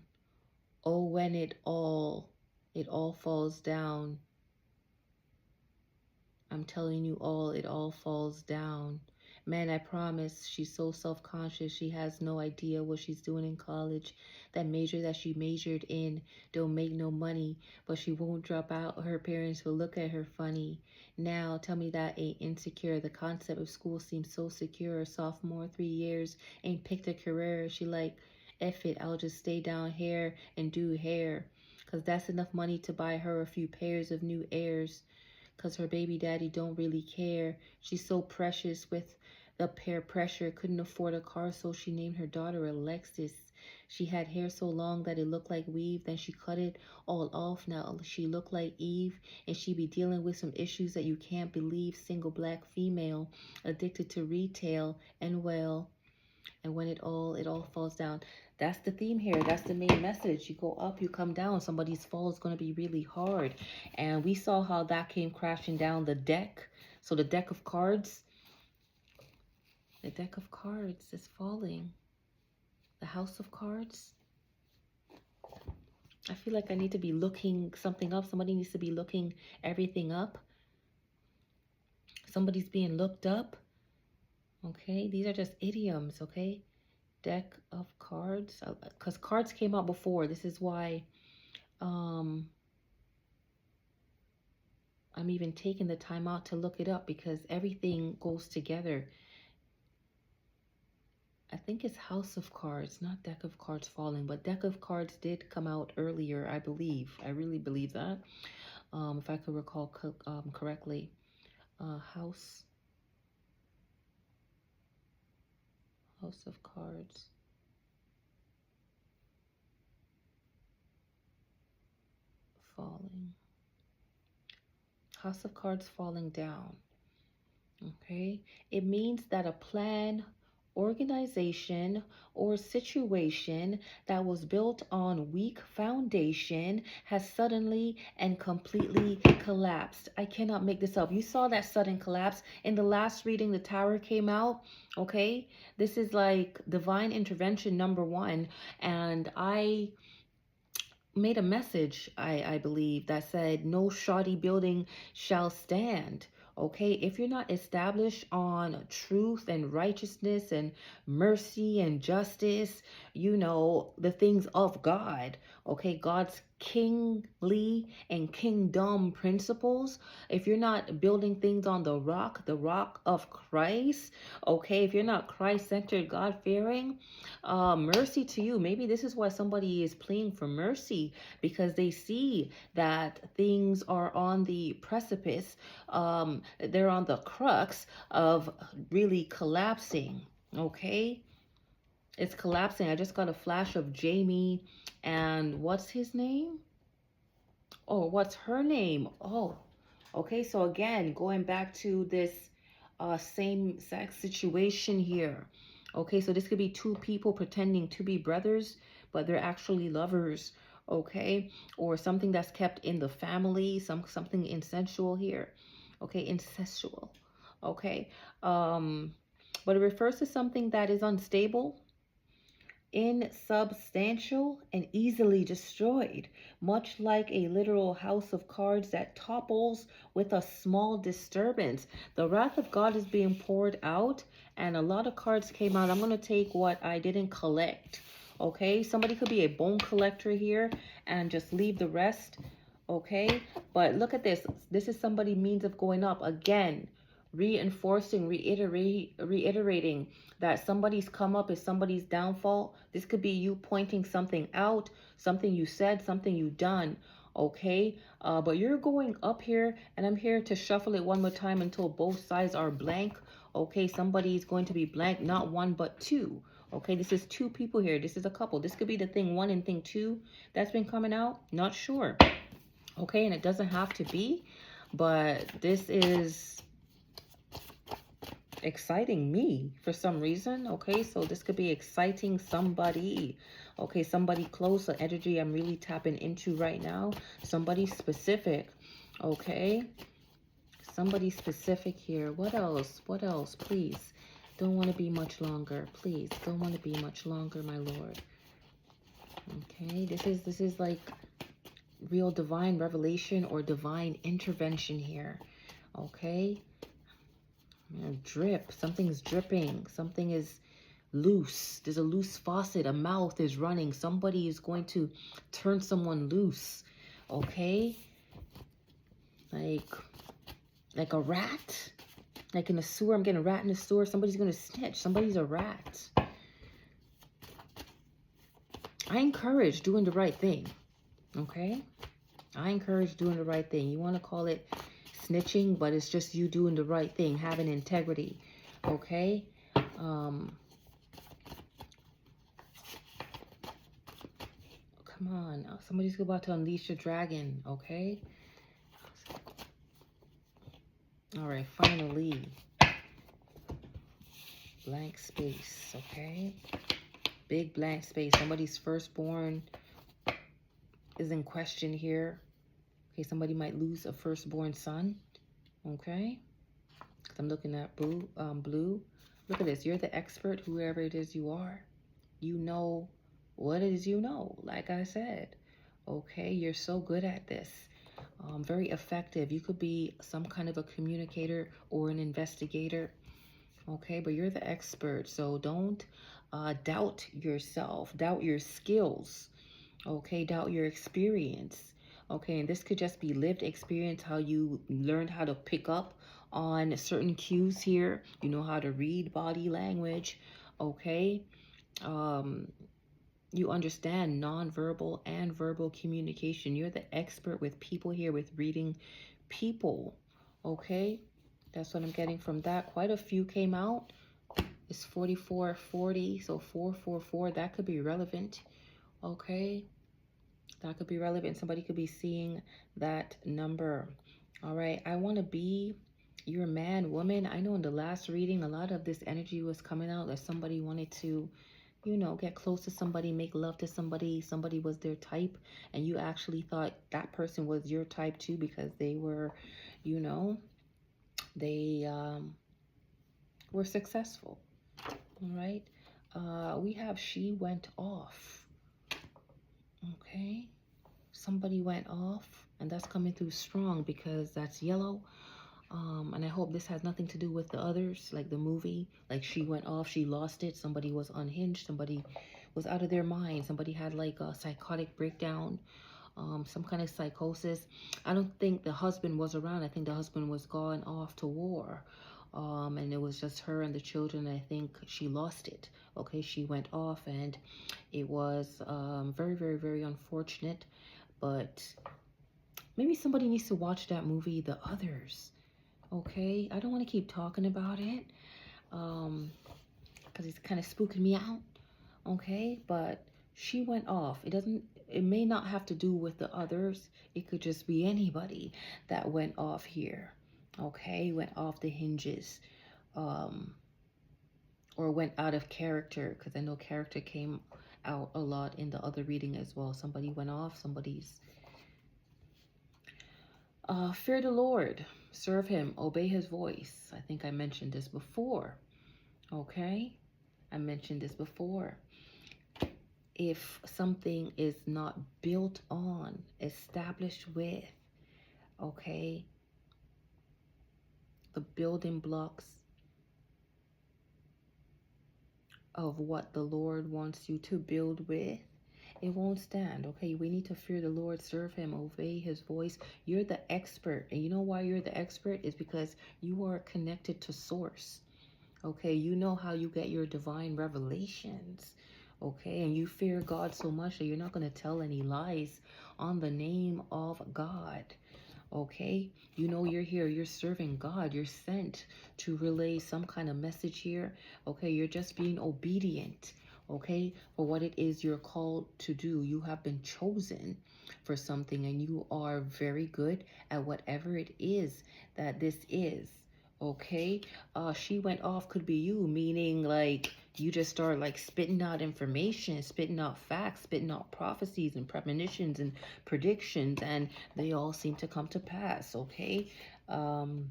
Oh, when it all falls down. I'm telling you all, it all falls down. Man, I promise, she's so self-conscious. She has no idea what she's doing in college. That major that she majored in don't make no money, but she won't drop out. Her parents will look at her funny. Now, tell me that ain't insecure. The concept of school seems so secure. Sophomore, 3 years, ain't picked a career. She like, F it, I'll just stay down here and do hair. Cause that's enough money to buy her a few pairs of new airs. Cause her baby daddy don't really care. She's so precious with the peer pressure. Couldn't afford a car, so she named her daughter Alexis. She had hair so long that it looked like weave. Then she cut it all off. Now she looked like Eve. And she be dealing with some issues that you can't believe. Single black female, addicted to retail, and well, and when it all falls down. That's the theme here. That's the main message. You go up, you come down. Somebody's fall is going to be really hard. And we saw how that came crashing down the deck. So the deck of cards, is falling. The house of cards. I feel like I need to be looking something up. Somebody needs to be looking everything up. Somebody's being looked up. Okay, these are just idioms, okay? Deck of cards, because cards came out before. This is why I'm even taking the time out to look it up, because everything goes together. I think it's House of Cards, not Deck of Cards falling, but Deck of Cards did come out earlier, I believe. I really believe that. If I could recall correctly. House of Cards falling. House of Cards falling down. Okay. It means that a plan, organization, or situation that was built on weak foundation has suddenly and completely collapsed. I cannot make this up. You saw that sudden collapse in the last reading. The tower came out. Okay. This is like divine intervention #1. And I made a message, I believe, that said, no shoddy building shall stand. Okay, if you're not established on truth and righteousness and mercy and justice, the things of God, okay, God's kingly and kingdom principles, if you're not building things on the rock of Christ, okay, if you're not Christ-centered, God-fearing, mercy to you. Maybe this is why somebody is pleading for mercy, because they see that things are on the precipice. They're on the crux of really collapsing. Okay, it's collapsing. I just got a flash of Jamie and what's his name? Oh, what's her name? Oh, okay. So again, going back to this same sex situation here. Okay, so this could be two people pretending to be brothers, but they're actually lovers. Okay, or something that's kept in the family, something incestual here. Okay, incestual. Okay, but it refers to something that is unstable, insubstantial, and easily destroyed, much like a literal house of cards that topples with a small disturbance. The wrath of God is being poured out, and a lot of cards came out. I'm going to take what I didn't collect. Okay, somebody could be a bone collector here and just leave the rest. Okay, but look at this. This is somebody means of going up again, reinforcing, reiterating that somebody's come up is somebody's downfall. This could be you pointing something out, something you said, something you done. Okay, but you're going up here, and I'm here to shuffle it one more time until both sides are blank. Okay, somebody's going to be blank, not one but two. Okay, this is two people here. This is a couple. This could be the thing 1 and thing 2 that's been coming out. Not sure. Okay, and it doesn't have to be, but this is exciting me for some reason. Okay, so this could be exciting somebody. Okay, somebody close, the energy I'm really tapping into right now. Somebody specific. Okay, somebody specific here. What else? What else? Please, don't want to be much longer. Please, don't want to be much longer, my lord. Okay, this is like real divine revelation or divine intervention here. Okay, drip, something's dripping, something is loose. There's a loose faucet, a mouth is running. Somebody is going to turn someone loose. Okay, like a rat, like in a sewer. I'm getting a rat in the sewer. Somebody's going to snitch. Somebody's a rat. I encourage doing the right thing. Okay, I encourage doing the right thing. You want to call it snitching, but it's just you doing the right thing, having integrity. Okay, come on, somebody's about to unleash a dragon. Okay, all right, finally, blank space. Okay, big blank space. Somebody's firstborn is in question here. Okay, somebody might lose a firstborn son. Okay, I'm looking at blue. Look at this. You're the expert, whoever it is you are. You know what it is you know, like I said. Okay, you're so good at this. Very effective. You could be some kind of a communicator or an investigator. Okay, but you're the expert. So don't doubt yourself. Doubt your skills. Okay, doubt your experience. Okay, and this could just be lived experience, how you learned how to pick up on certain cues here. You know how to read body language. Okay. Um, you understand nonverbal and verbal communication. You're the expert with people here, with reading people. Okay. That's what I'm getting from that. Quite a few came out. It's 4440, so 444. That could be relevant. Okay. That could be relevant. Somebody could be seeing that number. All right. I want to be your man, woman. I know in the last reading, a lot of this energy was coming out that somebody wanted to, you know, get close to somebody, make love to somebody. Somebody was their type, and you actually thought that person was your type too because they were, you know, they were successful. All right. We have she went off. Okay. Somebody went off, and that's coming through strong because that's yellow. And I hope this has nothing to do with the others, like the movie. Like she went off, she lost it. Somebody was unhinged. Somebody was out of their mind. Somebody had like a psychotic breakdown, some kind of psychosis. I don't think the husband was around. I think the husband was gone off to war. And it was just her and the children. I think she lost it. Okay, she went off, and it was very, very, very unfortunate. But maybe somebody needs to watch that movie, The Others. Okay, I don't want to keep talking about it because it's kind of spooking me out. Okay, but she went off. It may not have to do with the others. It could just be anybody that went off here. Okay, went off the hinges, um, or went out of character, because I know character came out a lot in the other reading as well. Somebody went off, somebody's fear the Lord, serve him, obey his voice. I think I mentioned this before. Okay, I mentioned this before. If something is not built on, established with, okay, the building blocks of what the Lord wants you to build with, it won't stand. Okay, we need to fear the Lord, serve him, obey his voice. You're the expert, and you know why you're the expert is because you are connected to source. Okay, you know how you get your divine revelations. Okay, and you fear God so much that you're not going to tell any lies on the name of God. Okay, you know you're here, you're serving God, you're sent to relay some kind of message here. Okay, you're just being obedient, okay, for what it is you're called to do. You have been chosen for something, and you are very good at whatever it is that this is. Okay, she went off could be you, meaning like you just start like spitting out information, spitting out facts, spitting out prophecies and premonitions and predictions, and they all seem to come to pass. Okay, and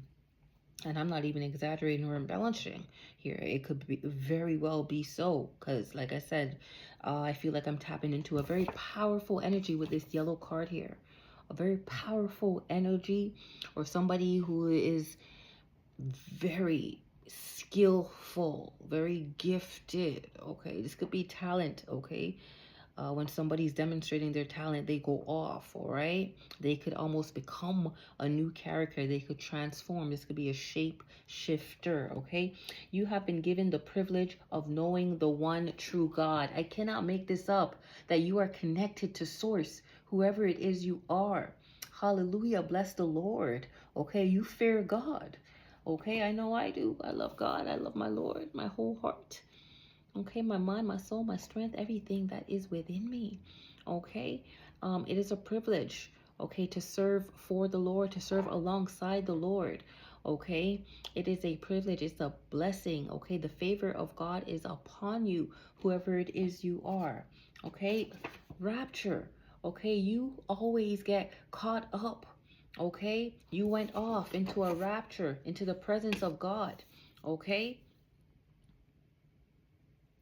I'm not even exaggerating or embellishing here. It could be very well be so, because like I said, I feel like I'm tapping into a very powerful energy with this yellow card here, a very powerful energy, or somebody who is very skillful, very gifted. Okay, this could be talent. Okay, when somebody's demonstrating their talent, they go off. All right, they could almost become a new character. They could transform. This could be a shape shifter. Okay, you have been given the privilege of knowing the one true God. I cannot make this up, that you are connected to source, whoever it is you are. Hallelujah, bless the Lord. Okay, you fear God. Okay, I know I do. I love God. I love my Lord, my whole heart. Okay, my mind, my soul, my strength, everything that is within me. Okay, it is a privilege, okay, to serve for the Lord, to serve alongside the Lord. Okay, it is a privilege, it's a blessing. Okay, the favor of God is upon you, whoever it is you are. Okay, rapture. Okay, you always get caught up. Okay, you went off into a rapture, into the presence of God. Okay,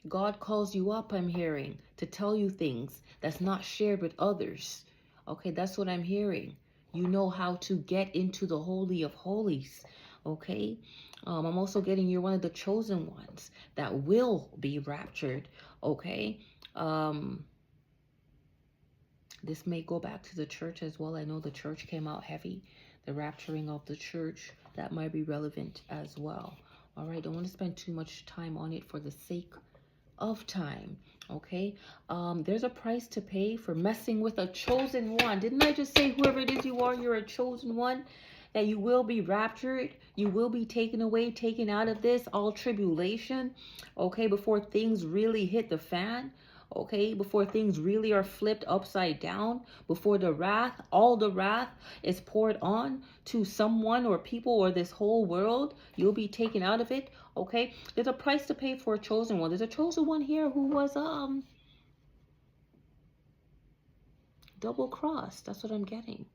God calls you up, I'm hearing, to tell you things that's not shared with others. Okay, that's what I'm hearing. You know how to get into the Holy of Holies. Okay, I'm also getting you're one of the chosen ones that will be raptured. Okay, this may go back to the church as well. I know the church came out heavy. The rapturing of the church, that might be relevant as well. All right, don't want to spend too much time on it for the sake of time. Okay, there's a price to pay for messing with a chosen one. Didn't I just say whoever it is you are, you're a chosen one? That you will be raptured, you will be taken away, taken out of this all tribulation, okay, before things really hit the fan, okay, before things really are flipped upside down, before the wrath, all the wrath is poured on to someone or people or this whole world, you'll be taken out of it. Okay, there's a price to pay for a chosen one. There's a chosen one here who was double crossed. That's what I'm getting.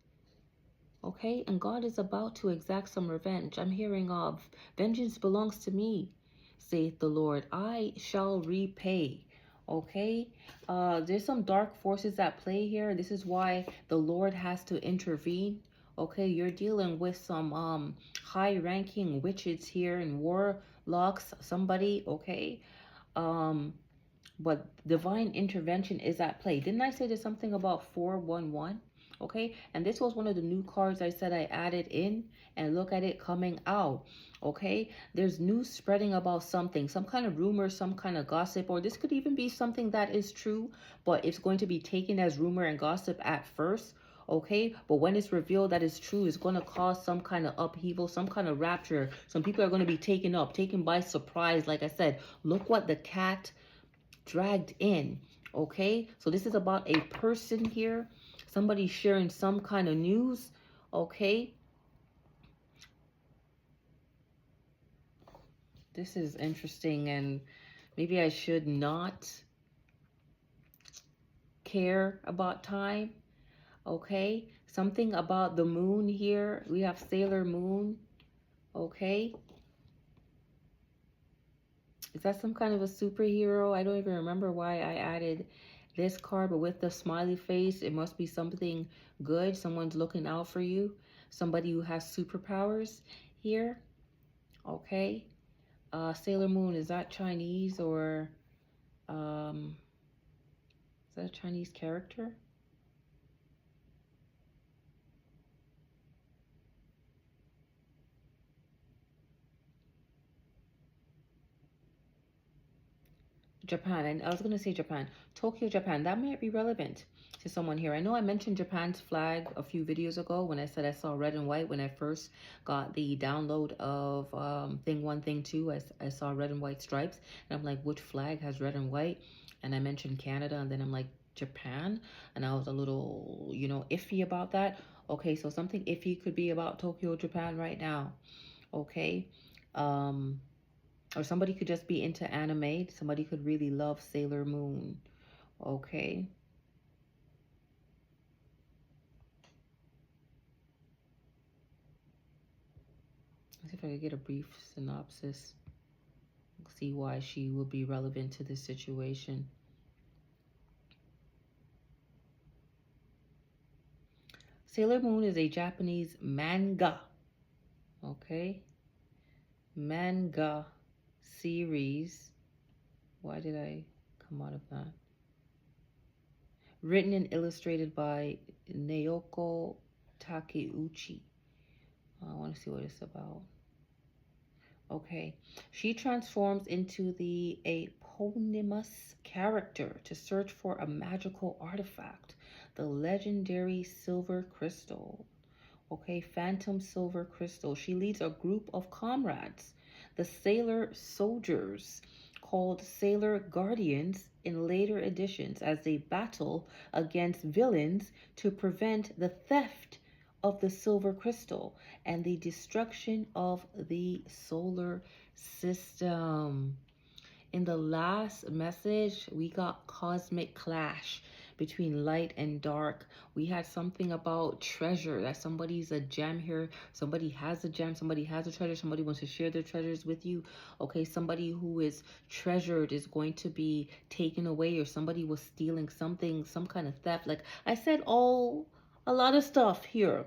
Okay, and God is about to exact some revenge. I'm hearing of vengeance belongs to me, saith the Lord. I shall repay. Okay, there's some dark forces at play here. This is why the Lord has to intervene. Okay, you're dealing with some high-ranking witches here and warlocks, somebody, okay? But divine intervention is at play. Didn't I say there's something about 411? Okay, and this was one of the new cards I said I added in, and look at it coming out. Okay, there's news spreading about something, some kind of rumor, some kind of gossip, or this could even be something that is true, but it's going to be taken as rumor and gossip at first. Okay, but when it's revealed that it's true, it's going to cause some kind of upheaval, some kind of rapture. Some people are going to be taken by surprise. Like I said, look what the cat dragged in. Okay, so this is about a person here, somebody sharing some kind of news. Okay, this is interesting, and maybe I should not care about time. Okay, something about the moon here. We have Sailor Moon. Okay, is that some kind of a superhero? I don't even remember why I added this card, but with the smiley face, it must be something good. Someone's looking out for you. Somebody who has superpowers here. Okay. Sailor Moon, is that Chinese or is that a Chinese character? Japan, and I was going to say Japan, Tokyo, Japan. That might be relevant to someone here. I know I mentioned Japan's flag a few videos ago when I said I saw red and white when I first got the download of thing 1, thing 2. I saw red and white stripes, and I'm like, which flag has red and white? And I mentioned Canada, and then I'm like, Japan, and I was a little, iffy about that. Okay, so something iffy could be about Tokyo, Japan right now. Okay. Um, or somebody could just be into anime. Somebody could really love Sailor Moon. Okay. Let's see if I could get a brief synopsis. See why she would be relevant to this situation. Sailor Moon is a Japanese manga. Okay. Manga series. Why did I come out of that? Written and illustrated by Naoko Takeuchi. I want to see what it's about. Okay, she transforms into the eponymous character to search for a magical artifact, the legendary silver crystal. Okay, phantom silver crystal. She leads a group of comrades, the sailor soldiers, called Sailor Guardians in later editions, as they battle against villains to prevent the theft of the silver crystal and the destruction of the solar system. In the last message, we got cosmic clash between light and dark. We had something about treasure, that somebody's a gem here. Somebody has a gem, somebody has a treasure, somebody wants to share their treasures with you. Okay, somebody who is treasured is going to be taken away, or somebody was stealing something, some kind of theft. Like I said, a lot of stuff here.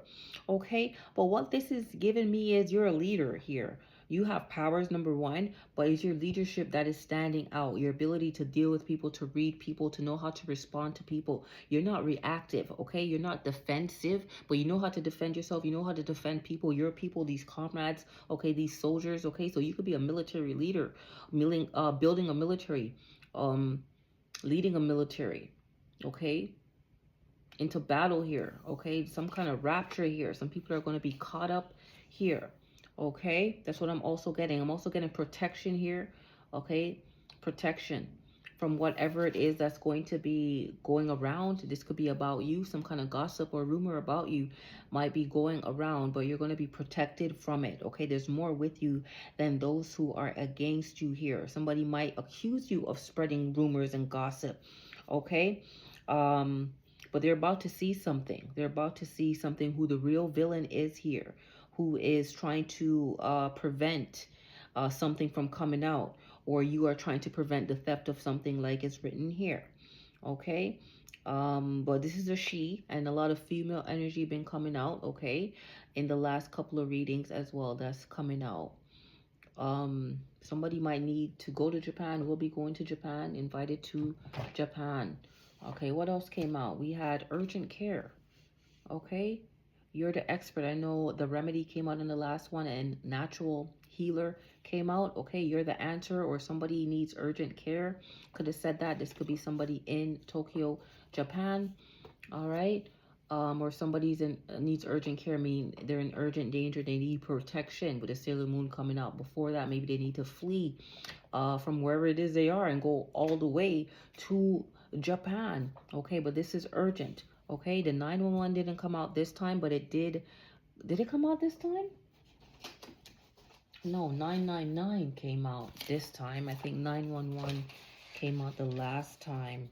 Okay, but what this is giving me is you're a leader here. You have powers, number one, but it's your leadership that is standing out. Your ability to deal with people, to read people, to know how to respond to people. You're not reactive, okay? You're not defensive, but you know how to defend yourself. You know how to defend people, your people, these comrades, okay, these soldiers, okay? So you could be a military leader, building a military, leading a military, okay, into battle here, okay, some kind of rapture here. Some people are going to be caught up here, okay. That's what I'm also getting. I'm also getting protection here, okay, protection from whatever it is that's going to be going around. This could be about you. Some kind of gossip or rumor about you might be going around, but you're going to be protected from it, okay. There's more with you than those who are against you here. Somebody might accuse you of spreading rumors and gossip, okay. But they're about to see something. They're about to see something, who the real villain is here, who is trying to prevent something from coming out, or you are trying to prevent the theft of something, like it's written here, okay. But this is a she, and a lot of female energy been coming out, okay, in the last couple of readings as well. That's coming out. Somebody might need to go to Japan, will be going to Japan, invited to Japan. Okay, what else came out? We had urgent care. Okay, you're the expert. I know the remedy came out in the last one, and natural healer came out. Okay, you're the answer, or somebody needs urgent care. Could have said that. This could be somebody in Tokyo, Japan. All right. Or somebody's in needs urgent care. I mean, they're in urgent danger. They need protection with the Sailor Moon coming out. Before that, maybe they need to flee from wherever it is they are and go all the way to Japan. Okay, but this is urgent. Okay, the 911 didn't come out this time, but it did. Did it come out this time? No, 999 came out this time. I think 911 came out the last time.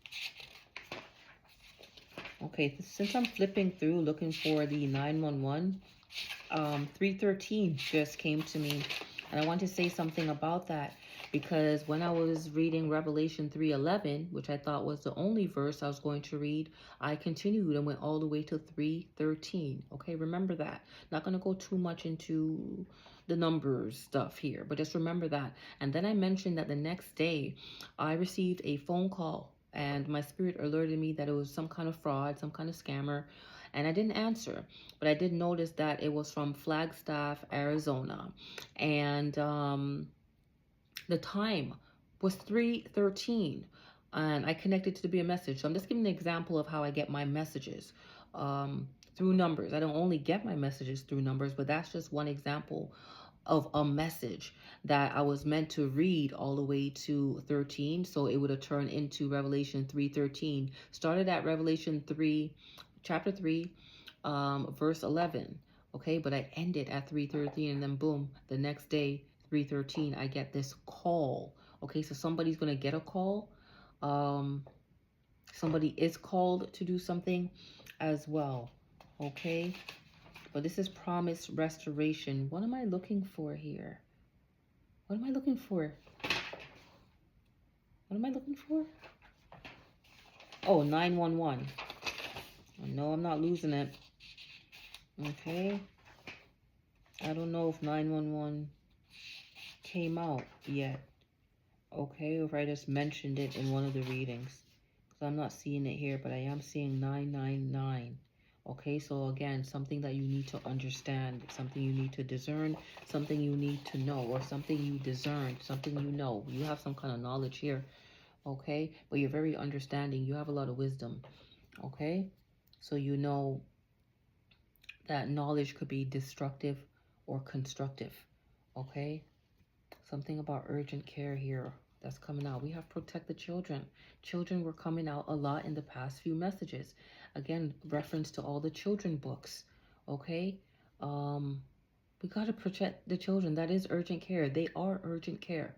Okay, since I'm flipping through looking for the 911, 313 just came to me, and I want to say something about that, because when I was reading Revelation 3:11, which I thought was the only verse I was going to read, I continued and went all the way to 313. Okay, remember that. Not going to go too much into the numbers stuff here, but just remember that. And then I mentioned that the next day I received a phone call, and my spirit alerted me that it was some kind of fraud, some kind of scammer, and I didn't answer. But I did notice that it was from Flagstaff, Arizona, and the time was 3:13, and I connected to be a message. So I'm just giving an example of how I get my messages through numbers. I don't only get my messages through numbers, but that's just one example of a message that I was meant to read all the way to 13. So it would have turned into Revelation 3:13. Started at Revelation 3, chapter 3, verse 11. Okay, but I ended at 3:13, and then boom, the next day, 3:13, I get this call. Okay, so somebody's gonna get a call. Somebody is called to do something as well. Okay, but this is promised restoration. What am I looking for here? What am I looking for? What am I looking for? Oh, 911. No, I'm not losing it. Okay. I don't know if 911 came out yet. Okay, or if I just mentioned it in one of the readings. Because I'm not seeing it here, but I am seeing 999. Okay, so again, something that you need to understand, something you need to discern, something you need to know, or something you discern, something you know. You have some kind of knowledge here, okay? But you're very understanding. You have a lot of wisdom, okay? So you know that knowledge could be destructive or constructive, okay? Something about urgent care here that's coming out. We have protect the children. Children were coming out a lot in the past few messages. Again, reference to all the children books, okay? We got to protect the children. That is urgent care. They are urgent care,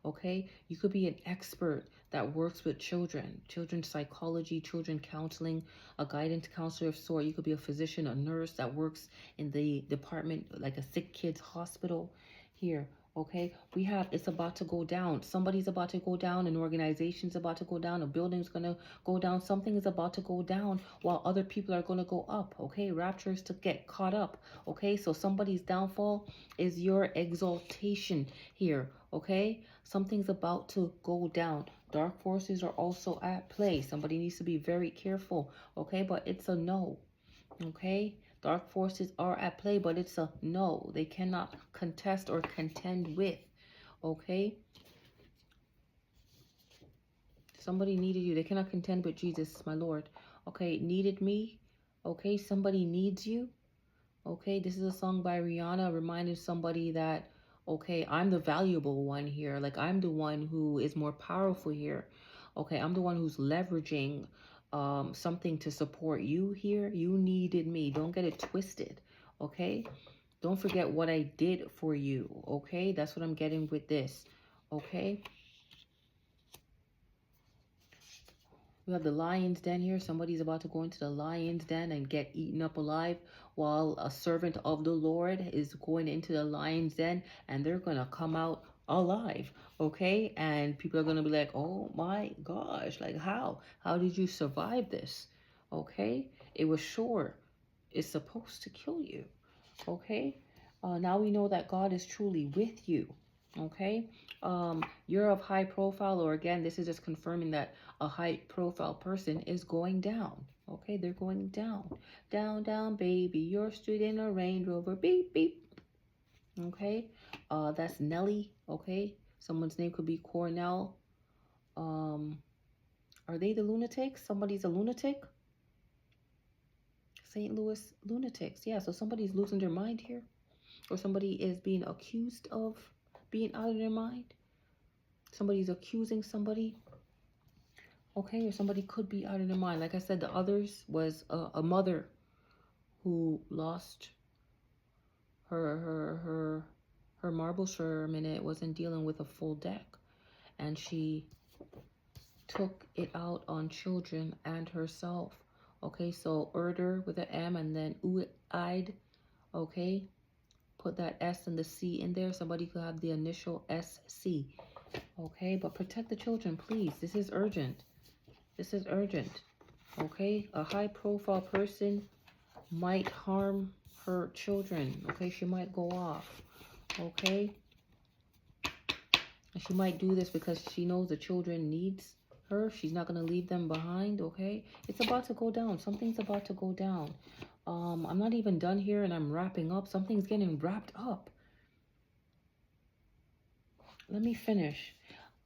okay? You could be an expert that works with children, children's psychology, children counseling, a guidance counselor of sort. You could be a physician, a nurse that works in the department, like a sick kids hospital here. Okay, we have, it's about to go down. Somebody's about to go down. An organization's about to go down. A building's going to go down. Something is about to go down while other people are going to go up. Okay, raptures to get caught up. Okay, so somebody's downfall is your exaltation here. Okay, something's about to go down. Dark forces are also at play. Somebody needs to be very careful. Okay, but it's a no. Okay, dark forces are at play, but it's a no. They cannot contest or contend with. Okay. Somebody needed you. They cannot contend with Jesus, my Lord. Okay, needed me. Okay, somebody needs you. Okay, this is a song by Rihanna reminding somebody that, okay, I'm the valuable one here. Like, I'm the one who is more powerful here. Okay, I'm the one who's leveraging something to support you here. You needed me. Don't get it twisted. Okay, don't forget what I did for you. Okay, that's what I'm getting with this. Okay. We have the lion's den here. Somebody's about to go into the lion's den and get eaten up alive, while a servant of the Lord is going into the lion's den and they're going to come out alive. Okay. And people are going to be like, oh my gosh, like how did you survive this? Okay. It was sure. It's supposed to kill you. Okay. Now we know that God is truly with you. Okay. You're of high profile, or again, this is just confirming that a high profile person is going down. Okay, they're going down. Down, down, baby. You're straight in a Range Rover. Beep, beep. Okay. That's Nelly. Okay. Someone's name could be Cornell. Are they the lunatics? Somebody's a lunatic. St. Louis lunatics. Yeah, so somebody's losing their mind here. Or somebody is being accused of being out of their mind. Somebody's accusing somebody. Okay, or somebody could be out of their mind. Like I said, the others was a mother who lost her marbles for a minute, wasn't dealing with a full deck, and she took it out on children and herself. Okay, so Erder with an M and then Uid. Okay, put that S and the C in there. Somebody could have the initial SC. Okay, but protect the children, please. This is urgent. This is urgent. Okay, a high profile person might harm her children. Okay, she might go off. Okay, and she might do this because she knows the children needs her. She's not going to leave them behind. Okay, it's about to go down. Something's about to go down. I'm not even done here and I'm wrapping up. Something's getting wrapped up. Let me finish.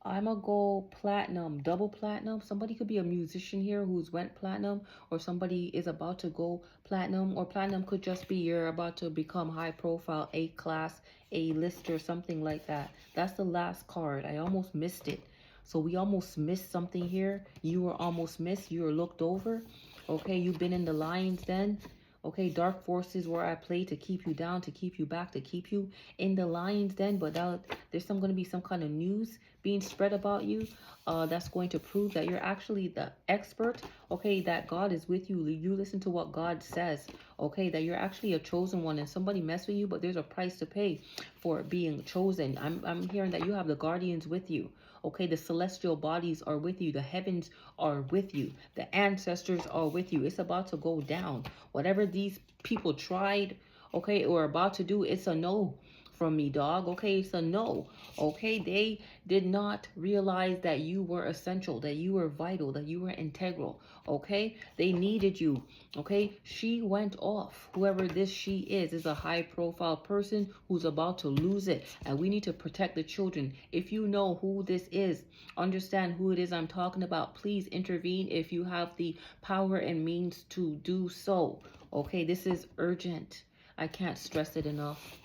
I'm gonna go platinum, double platinum. Somebody could be a musician here who's went platinum, or somebody is about to go platinum, or platinum could just be you're about to become high profile, A class, A list, or something like that. That's the last card. I almost missed it. So we almost missed something here. You were almost missed. You were looked over. Okay, you've been in the lion's den. Okay, dark forces were at play to keep you down, to keep you back, to keep you in the lion's den. But now there's going to be some kind of news being spread about you that's going to prove that you're actually the expert. Okay, that God is with you. You listen to what God says. Okay, that you're actually a chosen one, and somebody mess with you, but there's a price to pay for being chosen. I'm hearing that you have the guardians with you. Okay, the celestial bodies are with you. The heavens are with you. The ancestors are with you. It's about to go down. Whatever these people tried, okay, or about to do, it's a no from me, dog. Okay, it's a no. Okay, they did not realize that you were essential, that you were vital, that you were integral. Okay, they needed you. Okay, she went off. Whoever this she is a high profile person who's about to lose it, and we need to protect the children. If you know who this is, understand who it is I'm talking about, please intervene if you have the power and means to do so. Okay, this is urgent. I can't stress it enough.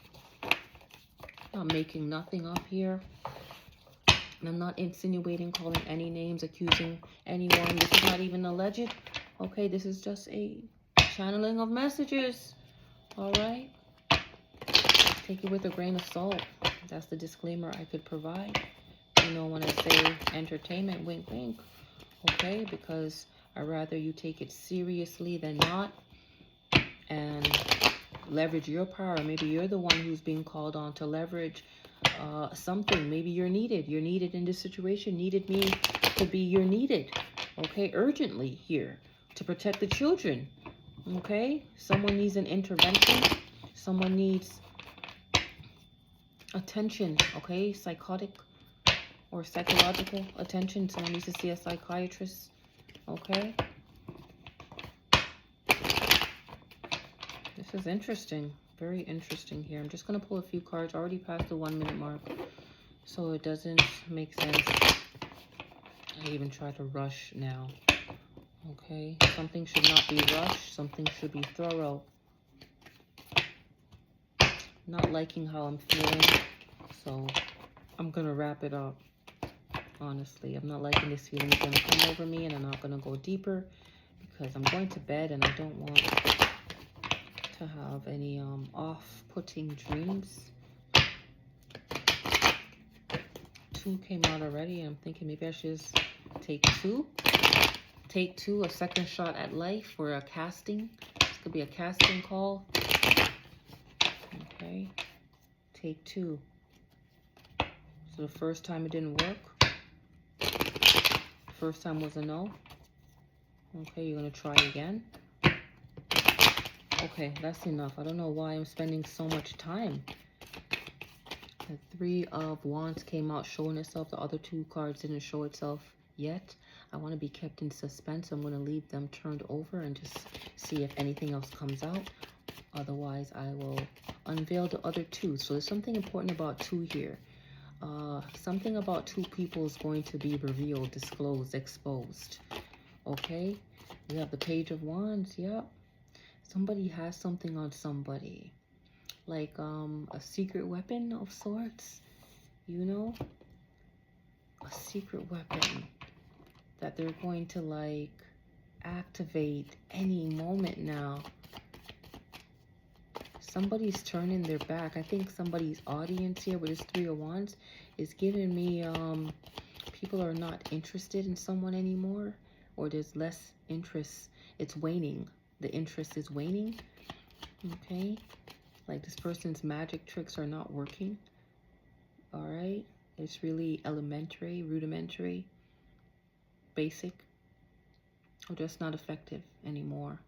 I'm making nothing up here. And I'm not insinuating, calling any names, accusing anyone. This is not even alleged. Okay, this is just a channeling of messages. All right? Take it with a grain of salt. That's the disclaimer I could provide. You know, when I say entertainment, wink, wink. Okay, because I'd rather you take it seriously than not. And leverage your power. Maybe you're the one who's being called on to leverage something. Maybe you're needed. You're needed in this situation. Needed me to be you're needed. Okay, urgently here to protect the children. Okay, someone needs an intervention. Someone needs attention. Okay, psychotic or psychological attention. Someone needs to see a psychiatrist. Okay. This is interesting. Very interesting here. I'm just going to pull a few cards. Already past the 1 minute mark, so it doesn't make sense I even try to rush now. Okay, something should not be rushed. Something should be thorough. Not liking how I'm feeling, so I'm gonna wrap it up. Honestly, I'm not liking this feeling is gonna come over me, and I'm not gonna go deeper because I'm going to bed and I don't want to have any off-putting dreams. 2 came out already. I'm thinking maybe I should just take 2. Take 2, a second shot at life for a casting. This could be a casting call. Okay. Take 2. So the first time it didn't work. First time was a no. Okay, you're going to try again. Okay, that's enough. I don't know why I'm spending so much time. The 3 of Wands came out showing itself. The other 2 cards didn't show itself yet. I want to be kept in suspense. I'm going to leave them turned over and just see if anything else comes out. Otherwise, I will unveil the other 2. So there's something important about 2 here. Something about 2 people is going to be revealed, disclosed, exposed. Okay? We have the Page of Wands. Yep. Somebody has something on somebody. Like a secret weapon of sorts. You know? A secret weapon that they're going to like activate any moment now. Somebody's turning their back. I think somebody's audience here with this 3 of Wands is giving me people are not interested in someone anymore, or there's less interest. It's waning. The interest is waning. Okay? Like this person's magic tricks are not working. All right? It's really elementary, rudimentary, basic, or just not effective anymore.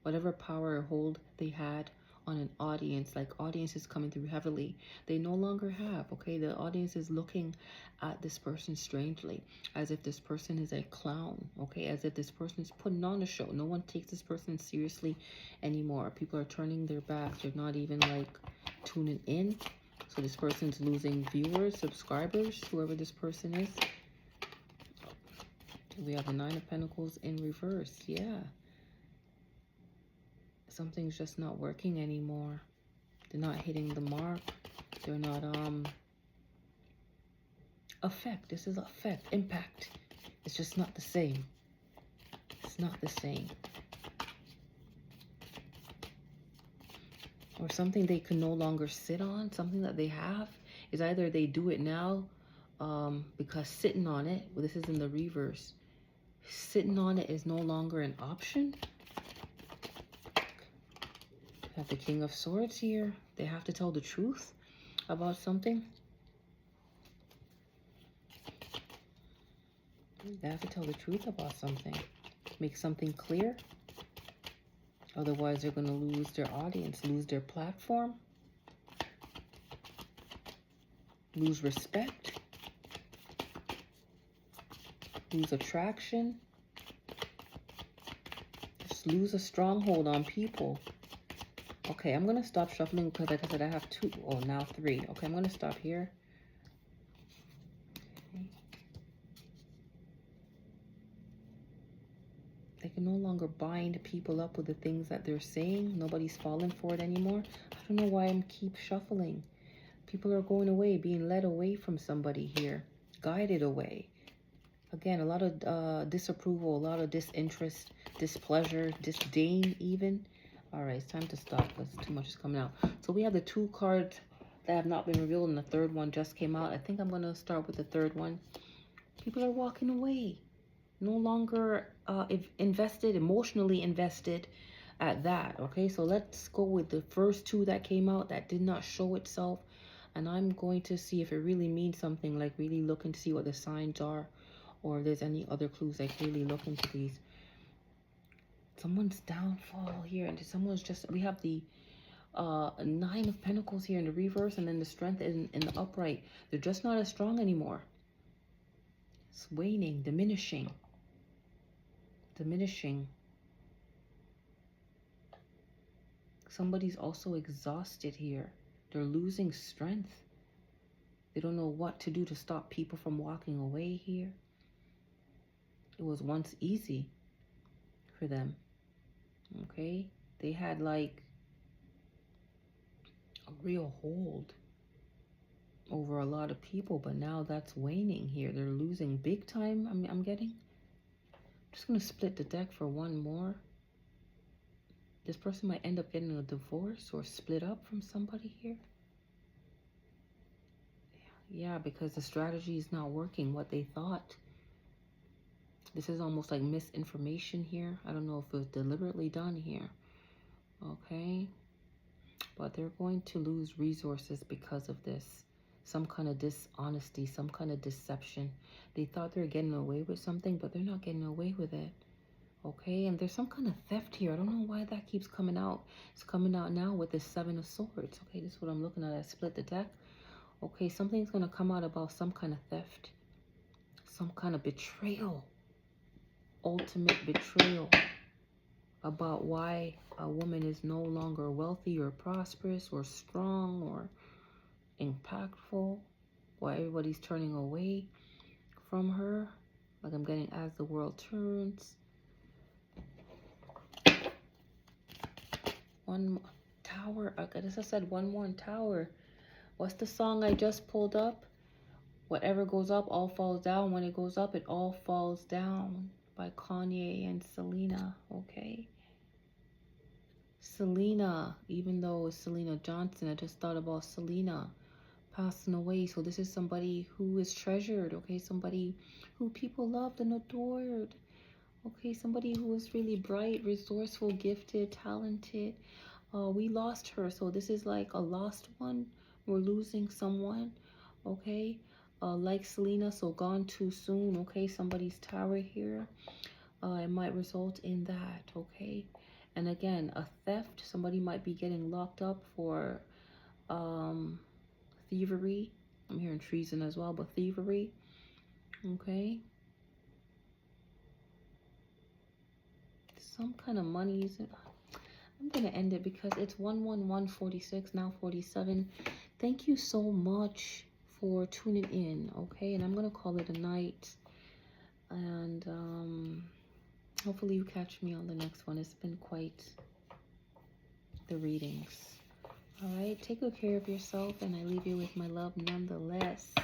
Whatever power or hold they had on an audience, like audience is coming through heavily, they no longer have. Okay, the audience is looking at this person strangely, as if this person is a clown. Okay, as if this person is putting on a show. No one takes this person seriously anymore. People are turning their backs. They're not even like tuning in. So this person's losing viewers, subscribers, whoever this person is. We have the 9 of Pentacles in reverse. Yeah. Something's just not working anymore. They're not hitting the mark. They're not effect. This is effect, impact. It's just not the same. It's not the same. Or something they can no longer sit on, something that they have is either they do it now because sitting on it, well, this is in the reverse. Sitting on it is no longer an option. Have the King of Swords here. They have to tell the truth about something. They have to tell the truth about something. Make something clear. Otherwise, they're going to lose their audience, lose their platform, lose respect, lose attraction, just lose a stronghold on people. Okay, I'm going to stop shuffling because, like I said, I have 2. Oh, now 3. Okay, I'm going to stop here. Okay. They can no longer bind people up with the things that they're saying. Nobody's falling for it anymore. I don't know why I'm keep shuffling. People are going away, being led away from somebody here. Guided away. Again, a lot of disapproval, a lot of disinterest, displeasure, disdain even. All right, it's time to stop because too much is coming out. So we have the 2 cards that have not been revealed, and the 3rd one just came out. I think I'm going to start with the 3rd one. People are walking away. No longer invested, emotionally invested at that. Okay, so let's go with the first 2 that came out that did not show itself. And I'm going to see if it really means something, like really looking to see what the signs are, or if there's any other clues, like really look into these. Someone's downfall here, and someone's just, we have the 9 of Pentacles here in the reverse, and then the Strength in the upright. They're just not as strong anymore. It's waning, diminishing. Somebody's also exhausted here. They're losing strength. They don't know what to do to stop people from walking away here. It was once easy for them. Okay? They had like a real hold over a lot of people, but now that's waning here. They're losing big time. I'm getting. I'm just going to split the deck for one more. This person might end up getting a divorce or split up from somebody here. Yeah, because the strategy is not working what they thought. This is almost like misinformation here. I don't know if it was deliberately done here. Okay? But they're going to lose resources because of this. Some kind of dishonesty, some kind of deception. They thought they were getting away with something, but they're not getting away with it. Okay? And there's some kind of theft here. I don't know why that keeps coming out. It's coming out now with the Seven of Swords. Okay, this is what I'm looking at. I split the deck. Okay, something's going to come out about some kind of theft. Some kind of betrayal. Ultimate betrayal. About why a woman is no longer wealthy or prosperous or strong or impactful. Why everybody's turning away from her. Like I'm getting as the world turns. One tower. I guess I said one more in tower. What's the song I just pulled up? Whatever goes up, all falls down. When it goes up, it all falls down. By Kanye and Selena. Okay. Selena, even though it's Selena Johnson, I just thought about Selena passing away. So this is somebody who is treasured. Okay. Somebody who people loved and adored. Okay. Somebody who was really bright, resourceful, gifted, talented. We lost her. So this is like a lost one. We're losing someone. Okay. Like Selena, so gone too soon. Okay. Somebody's tower here. It might result in that. Okay. And again, a theft. Somebody might be getting locked up for thievery. I'm hearing treason as well, but thievery. Okay. Some kind of money. I'm going to end it because it's 11146, now 47. Thank you so much for tuning in. Okay. And I'm going to call it a night. And hopefully you catch me on the next one. It's been quite the readings. All right. Take good care of yourself, and I leave you with my love nonetheless.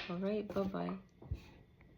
All right. Bye-bye.